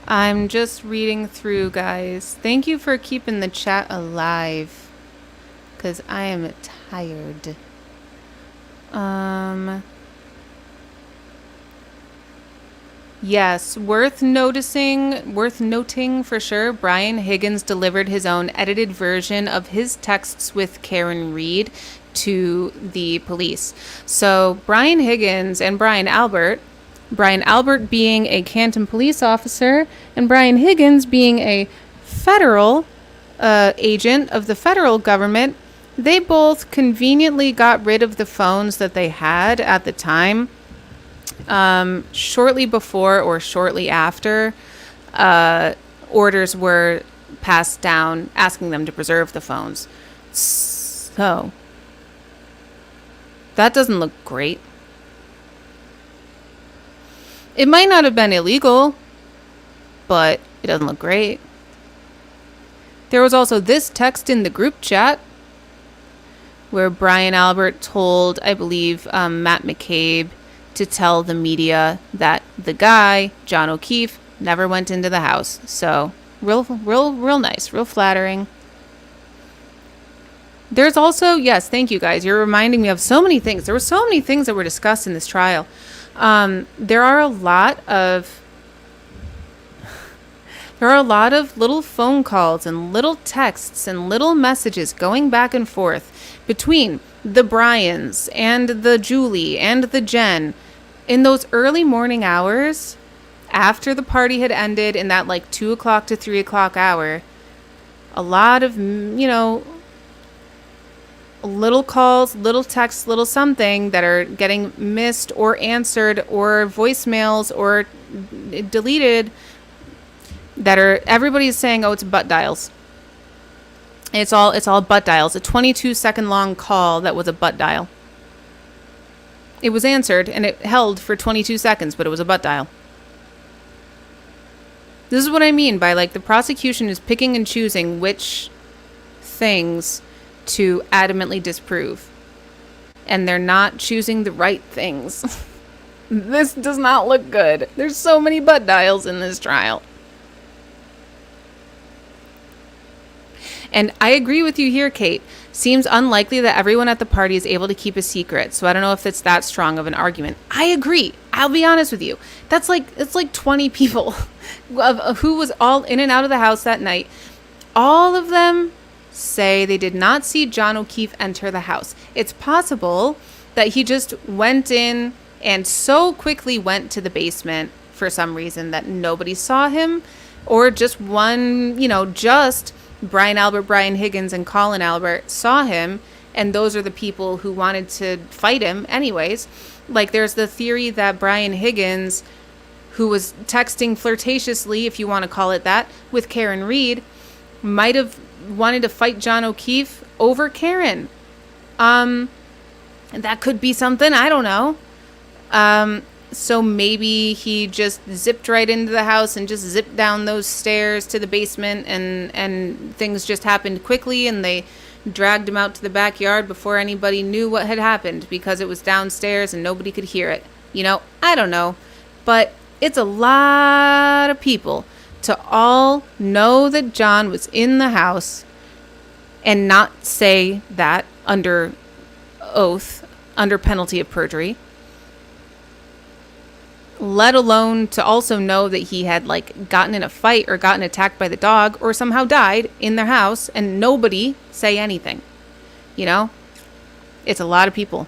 I'm just reading through, guys. Thank you for keeping the chat alive, because I am tired. Yes, worth noting for sure, Brian Higgins delivered his own edited version of his texts with Karen Reed to the police. So Brian Higgins and Brian Albert being a Canton police officer and Brian Higgins being a federal agent of the federal government, they both conveniently got rid of the phones that they had at the time, shortly before or shortly after orders were passed down asking them to preserve the phones. So that doesn't look great. It might not have been illegal, but it doesn't look great. There was also this text in the group chat where Brian Albert told, I believe, Matt McCabe to tell the media that the guy, John O'Keefe, never went into the house. So real nice, real flattering. There's also, yes, thank you guys. You're reminding me of so many things. There were so many things that were discussed in this trial. There are a lot of little phone calls and little texts and little messages going back and forth between the Bryans and the Julie and the Jen in those early morning hours after the party had ended in that 2 o'clock to 3 o'clock hour. A lot of, little calls, little texts, little something that are getting missed or answered or voicemails or deleted that are, everybody's saying, oh, it's butt dials. It's all butt dials. A 22-second long call that was a butt dial. It was answered and it held for 22 seconds, but it was a butt dial. This is what I mean by the prosecution is picking and choosing which things to adamantly disprove. And they're not choosing the right things. This does not look good. There's so many butt dials in this trial. And I agree with you here, Kate. Seems unlikely that everyone at the party is able to keep a secret, so I don't know if it's that strong of an argument. I agree. I'll be honest with you. It's like 20 people of who was all in and out of the house that night. All of them say they did not see John O'Keefe enter the house. It's possible that he just went in and so quickly went to the basement for some reason that nobody saw him, or just just Brian Albert, Brian Higgins, and Colin Albert saw him, and those are the people who wanted to fight him anyways. Like, there's the theory that Brian Higgins, who was texting flirtatiously, if you want to call it that, with Karen Reed, might have wanted to fight John O'Keefe over Karen. That could be something. I don't know. So maybe he just zipped right into the house and just zipped down those stairs to the basement, and things just happened quickly, and they dragged him out to the backyard before anybody knew what had happened because it was downstairs and nobody could hear it. I don't know. But it's a lot of people to all know that John was in the house and not say that under oath, under penalty of perjury. Let alone to also know that he had gotten in a fight or gotten attacked by the dog or somehow died in their house and nobody say anything. It's a lot of people.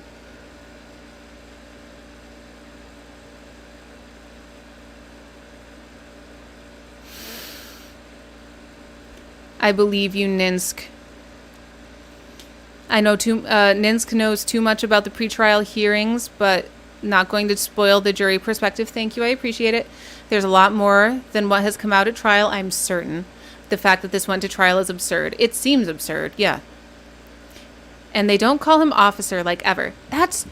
I believe you, Ninsk. I know Ninsk knows too much about the pretrial hearings, but not going to spoil the jury perspective. Thank you. I appreciate it. There's a lot more than what has come out at trial, I'm certain. The fact that this went to trial is absurd. It seems absurd, yeah. And they don't call him officer ever. That's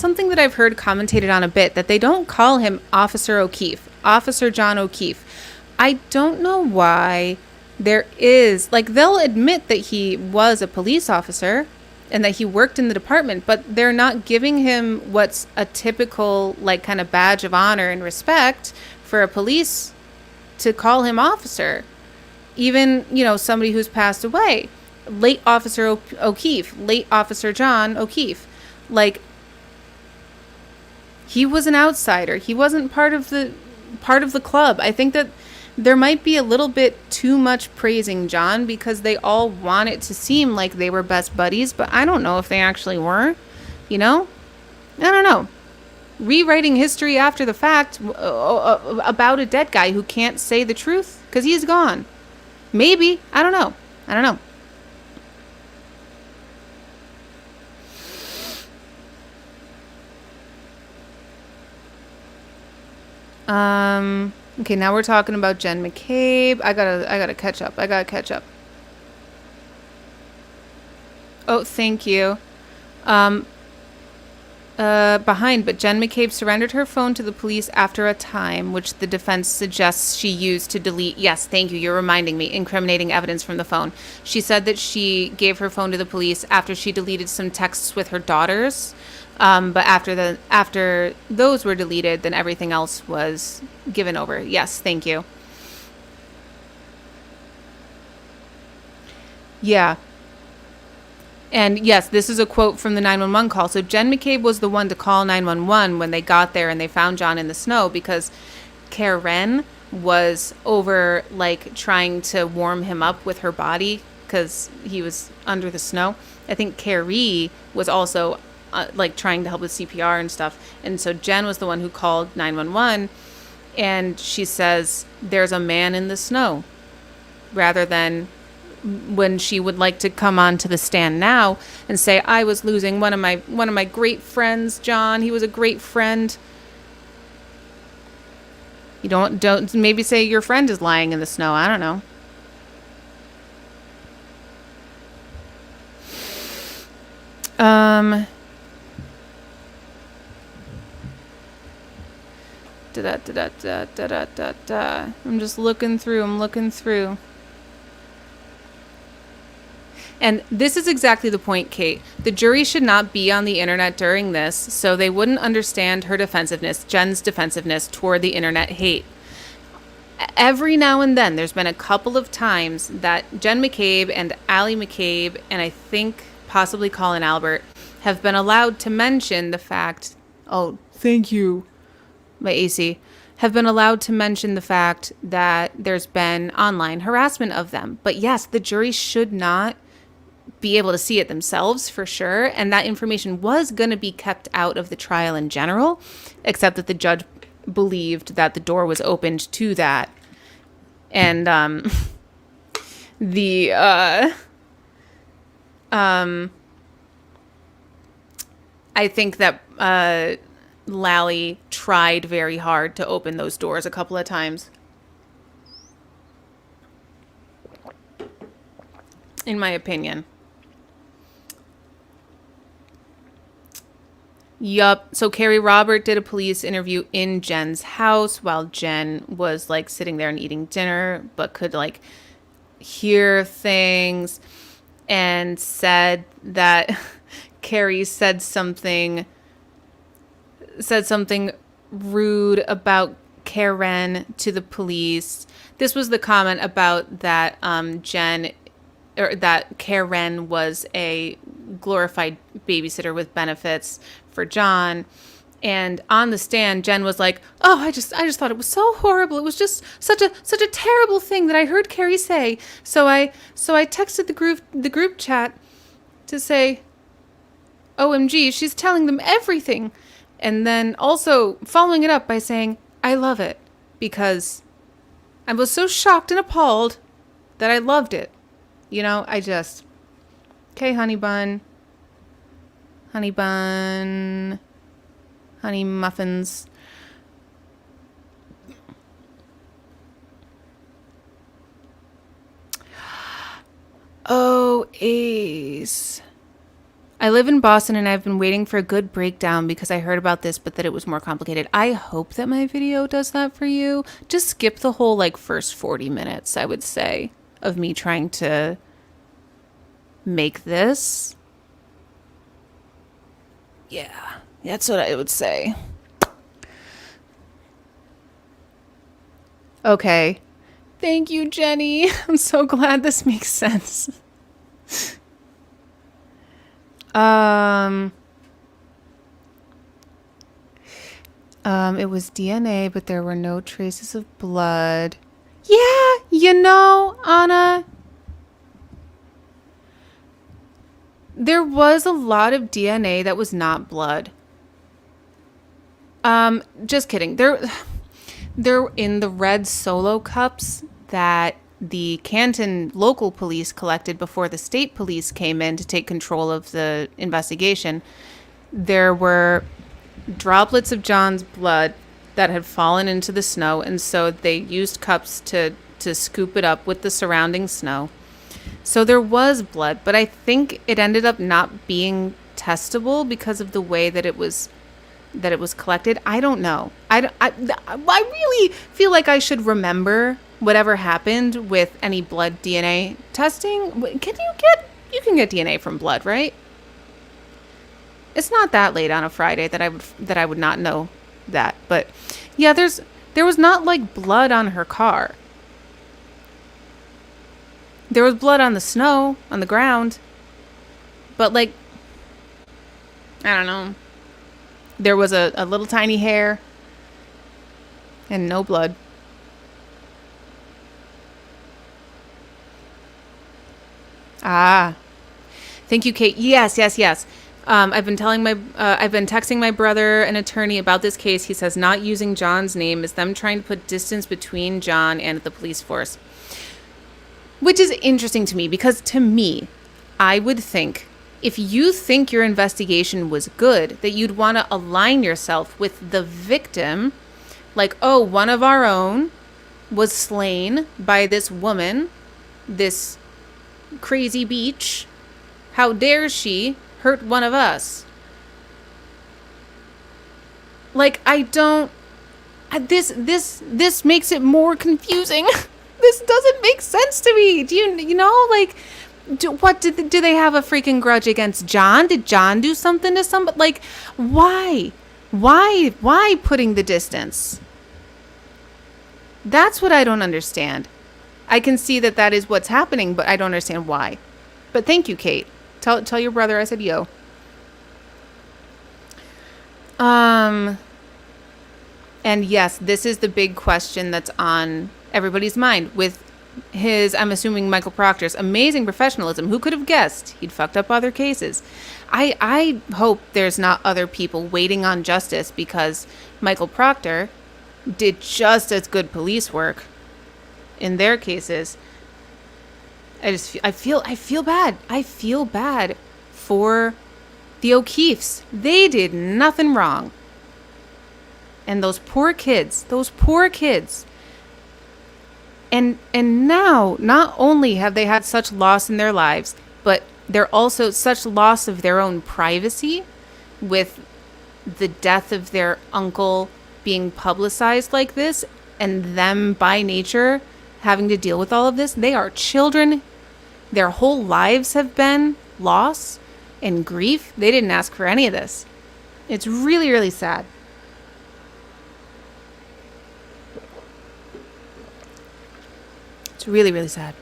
something that I've heard commentated on a bit, that they don't call him Officer O'Keefe, Officer John O'Keefe. I don't know why. There is, they'll admit that he was a police officer and that he worked in the department, but they're not giving him what's a typical, kind of badge of honor and respect for a police to call him officer. Even, somebody who's passed away, late Officer O'Keefe, late Officer John O'Keefe. He was an outsider. He wasn't part of the club. I think that there might be a little bit too much praising John because they all want it to seem like they were best buddies, but I don't know if they actually were, I don't know. Rewriting history after the fact about a dead guy who can't say the truth because he's gone. Maybe. I don't know. Okay, now we're talking about Jen McCabe. I gotta catch up. Oh, thank you. Behind, but Jen McCabe surrendered her phone to the police after a time, which the defense suggests she used to delete. Yes, thank you. You're reminding me. Incriminating evidence from the phone. She said that she gave her phone to the police after she deleted some texts with her daughters. But after those were deleted, then everything else was given over. Yes, thank you. Yeah. And yes, this is a quote from the 911 call. So Jen McCabe was the one to call 911 when they got there and they found John in the snow because Karen was over trying to warm him up with her body because he was under the snow. I think Carrie was also trying to help with CPR and stuff. And so Jen was the one who called 911 and she says, there's a man in the snow, rather than when she would like to come on to the stand now and say, I was losing one of my great friends, John. He was a great friend. You don't maybe say your friend is lying in the snow. I don't know. I'm just looking through. And this is exactly the point, Kate. The jury should not be on the internet during this, so they wouldn't understand her defensiveness, Jen's defensiveness toward the internet hate. every now and then there's been a couple of times that Jen McCabe and Allie McCabe and I think possibly Colin Albert have been allowed to mention the fact, oh, thank you, my AC, have been allowed to mention the fact that there's been online harassment of them. But yes, the jury should not be able to see it themselves for sure. And that information was going to be kept out of the trial in general, except that the judge believed that the door was opened to that. And I think that Lally tried very hard to open those doors a couple of times. In my opinion. Yup. So Carrie Robert did a police interview in Jen's house while Jen was like sitting there and eating dinner, but could like hear things, and said that Carrie said something rude about Karen to the police. This was the comment about that that Karen was a glorified babysitter with benefits for John. And on the stand, Jen was like, "Oh, I just thought it was so horrible. It was just such a terrible thing that I heard Carrie say. So I texted the group chat to say, OMG, she's telling them everything." And then also following it up by saying, "I love it because I was so shocked and appalled that I loved it." You know, okay, honey bun, honey muffins. Oh, Ace. I live in Boston and I've been waiting for a good breakdown because I heard about this, but that it was more complicated. I hope that my video does that for you. Just skip the whole like first 40 minutes, I would say, of me trying to make this. Yeah, that's what I would say. Okay. Thank you, Jenny. I'm so glad this makes sense. It was DNA, but there were no traces of blood. Yeah, you know, Anna, there was a lot of DNA that was not blood. Just kidding. They're in the red Solo cups that the Canton local police collected before the state police came in to take control of the investigation. There were droplets of John's blood that had fallen into the snow, and so they used cups to scoop it up with the surrounding snow. So there was blood, but I think it ended up not being testable because of the way that it was collected. I don't know. I really feel like I should remember whatever happened with any blood DNA testing. You can get DNA from blood, right? It's not that late on a Friday that I would not know that. But yeah, there was not like blood on her car. There was blood on the snow, on the ground. But like, I don't know. There was a little tiny hair and no blood. Ah, thank you, Kate. Yes. I've been texting my brother, an attorney, about this case. He says not using John's name is them trying to put distance between John and the police force, which is interesting to me because to me, I would think if you think your investigation was good, that you'd want to align yourself with the victim, like, oh, one of our own was slain by this woman, this crazy beach. How dare she hurt one of us? Like, this makes it more confusing. This doesn't make sense to me. Do you know, like, do they have a freaking grudge against John? Did John do something to somebody? Like, why putting the distance? That's what I don't understand. I can see that that is what's happening, but I don't understand why. But thank you, Kate. Tell your brother I said yo. Um, and yes, this is the big question that's on everybody's mind with his, I'm assuming Michael Proctor's amazing professionalism. Who could have guessed he'd fucked up other cases? I hope there's not other people waiting on justice because Michael Proctor did just as good police work in their cases. I feel bad. I feel bad for the O'Keefes. They did nothing wrong. And those poor kids. And now, not only have they had such loss in their lives, but they're also such loss of their own privacy with the death of their uncle being publicized like this, and them by nature having to deal with all of this. They are children. Their whole lives have been loss and grief. They didn't ask for any of this. It's really, really sad. It's really, really sad.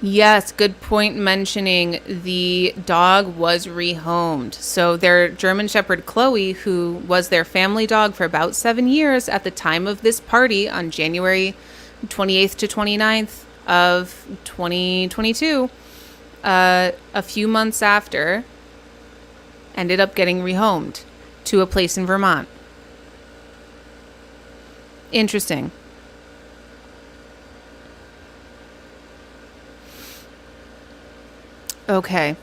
Yes, good point mentioning the dog was rehomed. So their German Shepherd Chloe, who was their family dog for about 7 years at the time of this party on January 28th to 29th of 2022, a few months after, ended up getting rehomed to a place in Vermont. Interesting. Okay.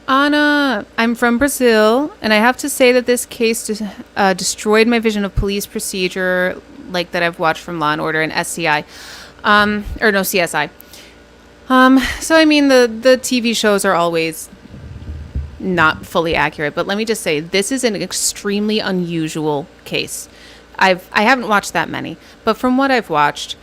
Anna, I'm from Brazil, and I have to say that this case destroyed my vision of police procedure, like that I've watched from Law and Order and SCI, or no, CSI. So I mean, the TV shows are always not fully accurate, but let me just say, this is an extremely unusual case. I haven't watched that many, but from what I've watched,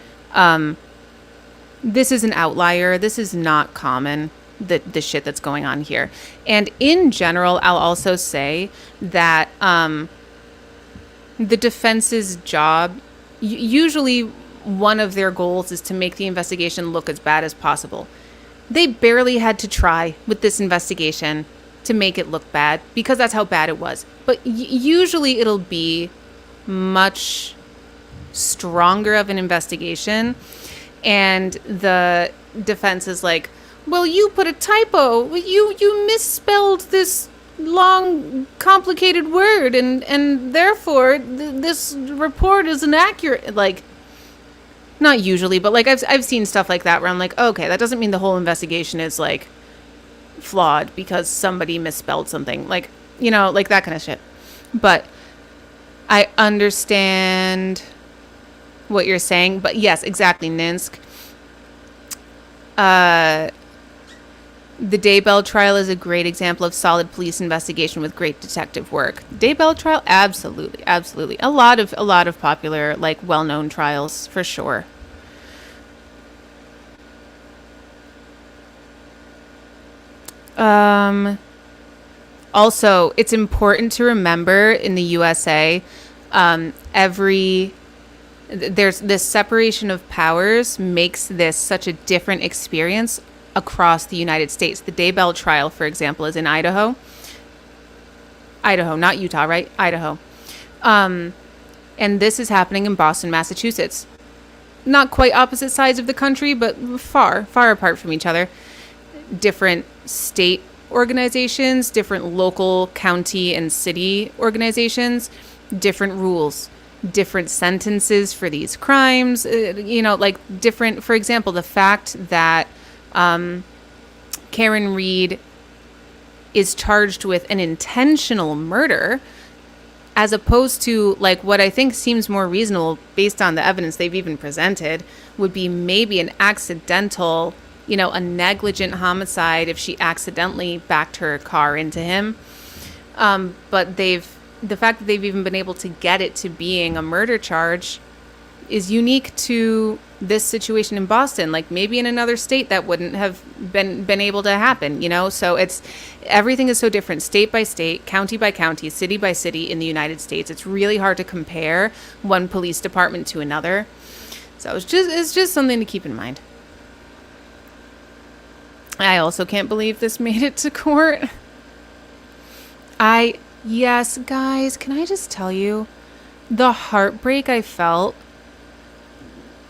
this is an outlier. This is not common, the shit that's going on here. And in general, I'll also say that the defense's job, usually one of their goals is to make the investigation look as bad as possible. They barely had to try with this investigation to make it look bad because that's how bad it was. But usually it'll be much stronger of an investigation. And the defense is like, well, you put a typo. You misspelled this long, complicated word, and therefore this report is inaccurate. Like, not usually, but like I've seen stuff like that where I'm like, okay, that doesn't mean the whole investigation is like flawed because somebody misspelled something. Like, you know, like that kind of shit. But I understand what you're saying, but yes, exactly, Ninsk. The Daybell trial is a great example of solid police investigation with great detective work. Daybell trial, absolutely. A lot of popular, like, well-known trials for sure. Also, it's important to remember in the USA, there's this separation of powers makes this such a different experience across the United States. The Daybell trial, for example, is in Idaho. Idaho, not Utah, right? Idaho. And this is happening in Boston, Massachusetts. Not quite opposite sides of the country, but far apart from each other. Different state organizations, different local, county, and city organizations, different rules, different sentences for these crimes, like different, for example, the fact that Karen Reed is charged with an intentional murder as opposed to like what I think seems more reasonable based on the evidence they've even presented would be maybe an accidental, a negligent homicide if she accidentally backed her car into him. But the fact that they've even been able to get it to being a murder charge is unique to this situation in Boston. Like maybe in another state that wouldn't have been able to happen, you know? So it's everything is so different state by state, county by county, city by city in the United States. It's really hard to compare one police department to another. So it's just something to keep in mind. I also can't believe this made it to court. Yes, guys, can I just tell you the heartbreak I felt?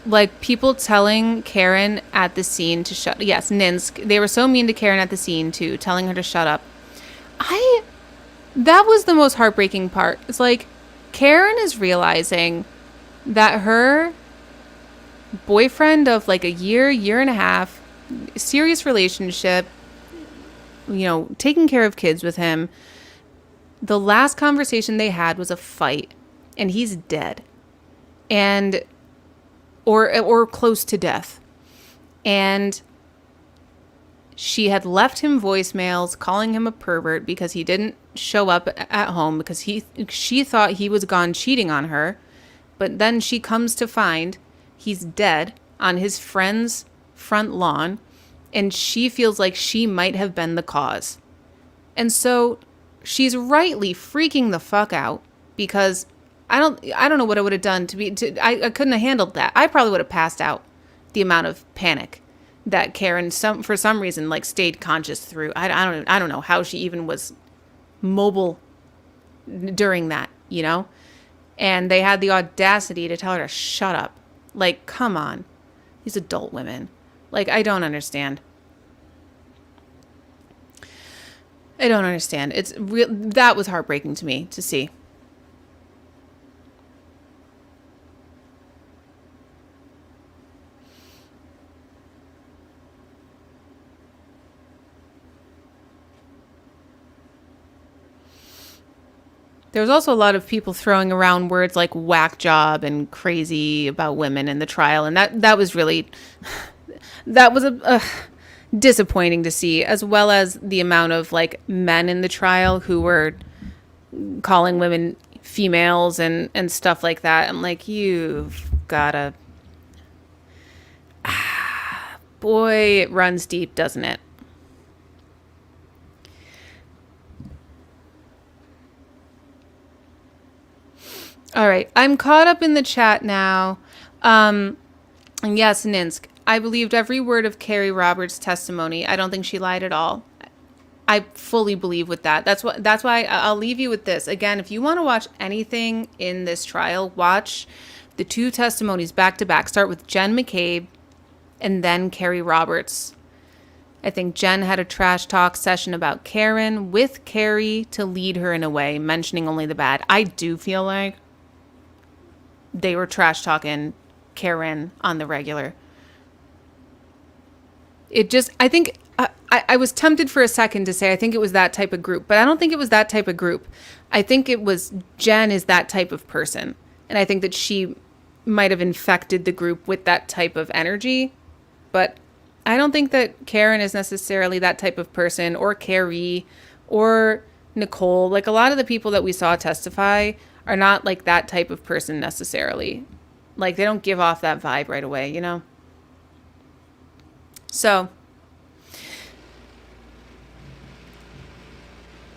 Like people telling Karen at the scene to shut. Yes, Ninsk. They were so mean to Karen at the scene too, telling her to shut up. That was the most heartbreaking part. It's like Karen is realizing that her boyfriend of like a year and a half, serious relationship, you know, taking care of kids with him. The last conversation they had was a fight, and he's dead, and or close to death, and she had left him voicemails calling him a pervert because he didn't show up at home because she thought he was gone cheating on her, but then she comes to find he's dead on his friend's front lawn, and she feels like she might have been the cause. And so she's rightly freaking the fuck out because I don't know what I would have done I couldn't have handled that. I probably would have passed out. The amount of panic that Karen for some reason like stayed conscious through. I don't know how she even was mobile during that, you know? And they had the audacity to tell her to shut up. Like, come on. These adult women. Like, I don't understand. It's real. That was heartbreaking to me to see. There was also a lot of people throwing around words like whack job and crazy about women in the trial. And that was really, that was a disappointing to see, as well as the amount of like men in the trial who were calling women females and stuff like that. I'm like, you've gotta, boy, it runs deep, doesn't it? All right, I'm caught up in the chat now. And yes, Ninsk, I believed every word of Carrie Roberts' testimony. I don't think she lied at all. I fully believe with that. That's why I'll leave you with this. Again, if you want to watch anything in this trial, watch the two testimonies back to back. Start with Jen McCabe and then Carrie Roberts. I think Jen had a trash talk session about Karen with Carrie to lead her in a way, mentioning only the bad. I do feel like they were trash talking Karen on the regular. I think I was tempted for a second to say I think it was that type of group, but I don't think it was that type of group. I think it was Jen is that type of person. And I think that she might have infected the group with that type of energy. But I don't think that Karen is necessarily that type of person, or Carrie or Nicole. Like a lot of the people that we saw testify are not like that type of person necessarily. Like they don't give off that vibe right away, you know? So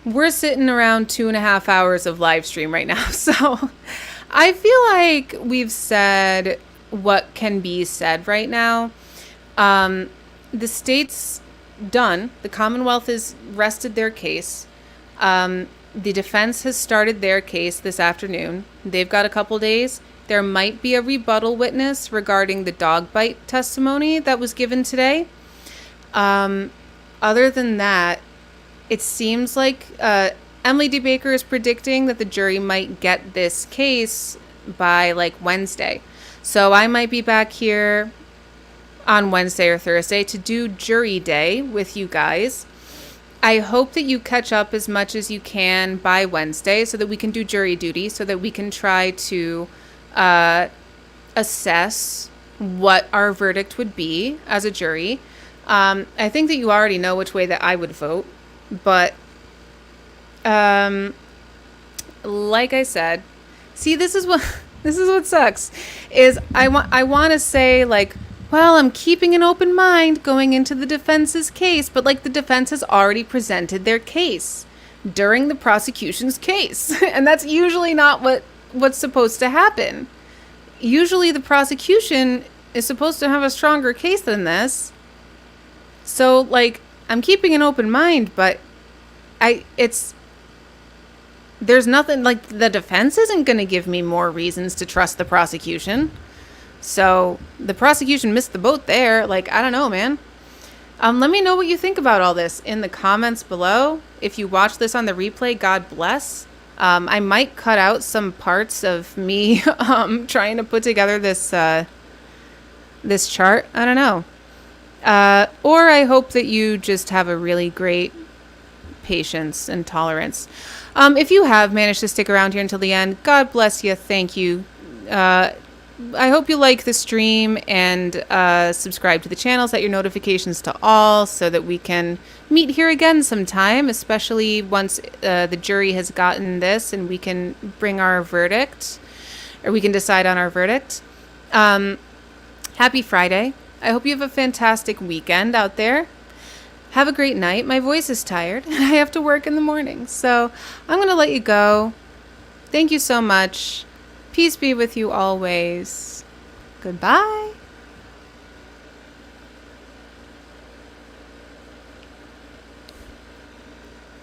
we're sitting around 2.5 hours of live stream right now. So I feel like we've said what can be said right now. The state's done. The Commonwealth has rested their case. The defense has started their case this afternoon. They've got a couple days. There might be a rebuttal witness regarding the dog bite testimony that was given today. Other than that, it seems like Emily D. Baker is predicting that the jury might get this case by like Wednesday. So I might be back here on Wednesday or Thursday to do jury day with you guys. I hope that you catch up as much as you can by Wednesday so that we can do jury duty, so that we can try to assess what our verdict would be as a jury. I think that you already know which way that I would vote, but like I said, see, this is This is what sucks. Is I want to say like, well, I'm keeping an open mind going into the defense's case, but like the defense has already presented their case during the prosecution's case, and that's usually not what's supposed to happen. Usually, the prosecution is supposed to have a stronger case than this. So, like, I'm keeping an open mind, but there's nothing, like, the defense isn't going to give me more reasons to trust the prosecution. So, the prosecution missed the boat there. Like, I don't know, man. Let me know what you think about all this in the comments below. If you watch this on the replay, God bless. I might cut out some parts of me trying to put together this this chart. I don't know. Or I hope that you just have a really great patience and tolerance. If you have managed to stick around here until the end, God bless you. Thank you. I hope you like the stream and subscribe to the channel, set your notifications to all so that we can meet here again sometime, especially once the jury has gotten this and we can bring our verdict, or we can decide on our verdict. Happy Friday. I hope you have a fantastic weekend out there. Have a great night. My voice is tired and I have to work in the morning, so I'm going to let you go. Thank you so much. Peace be with you always. Goodbye.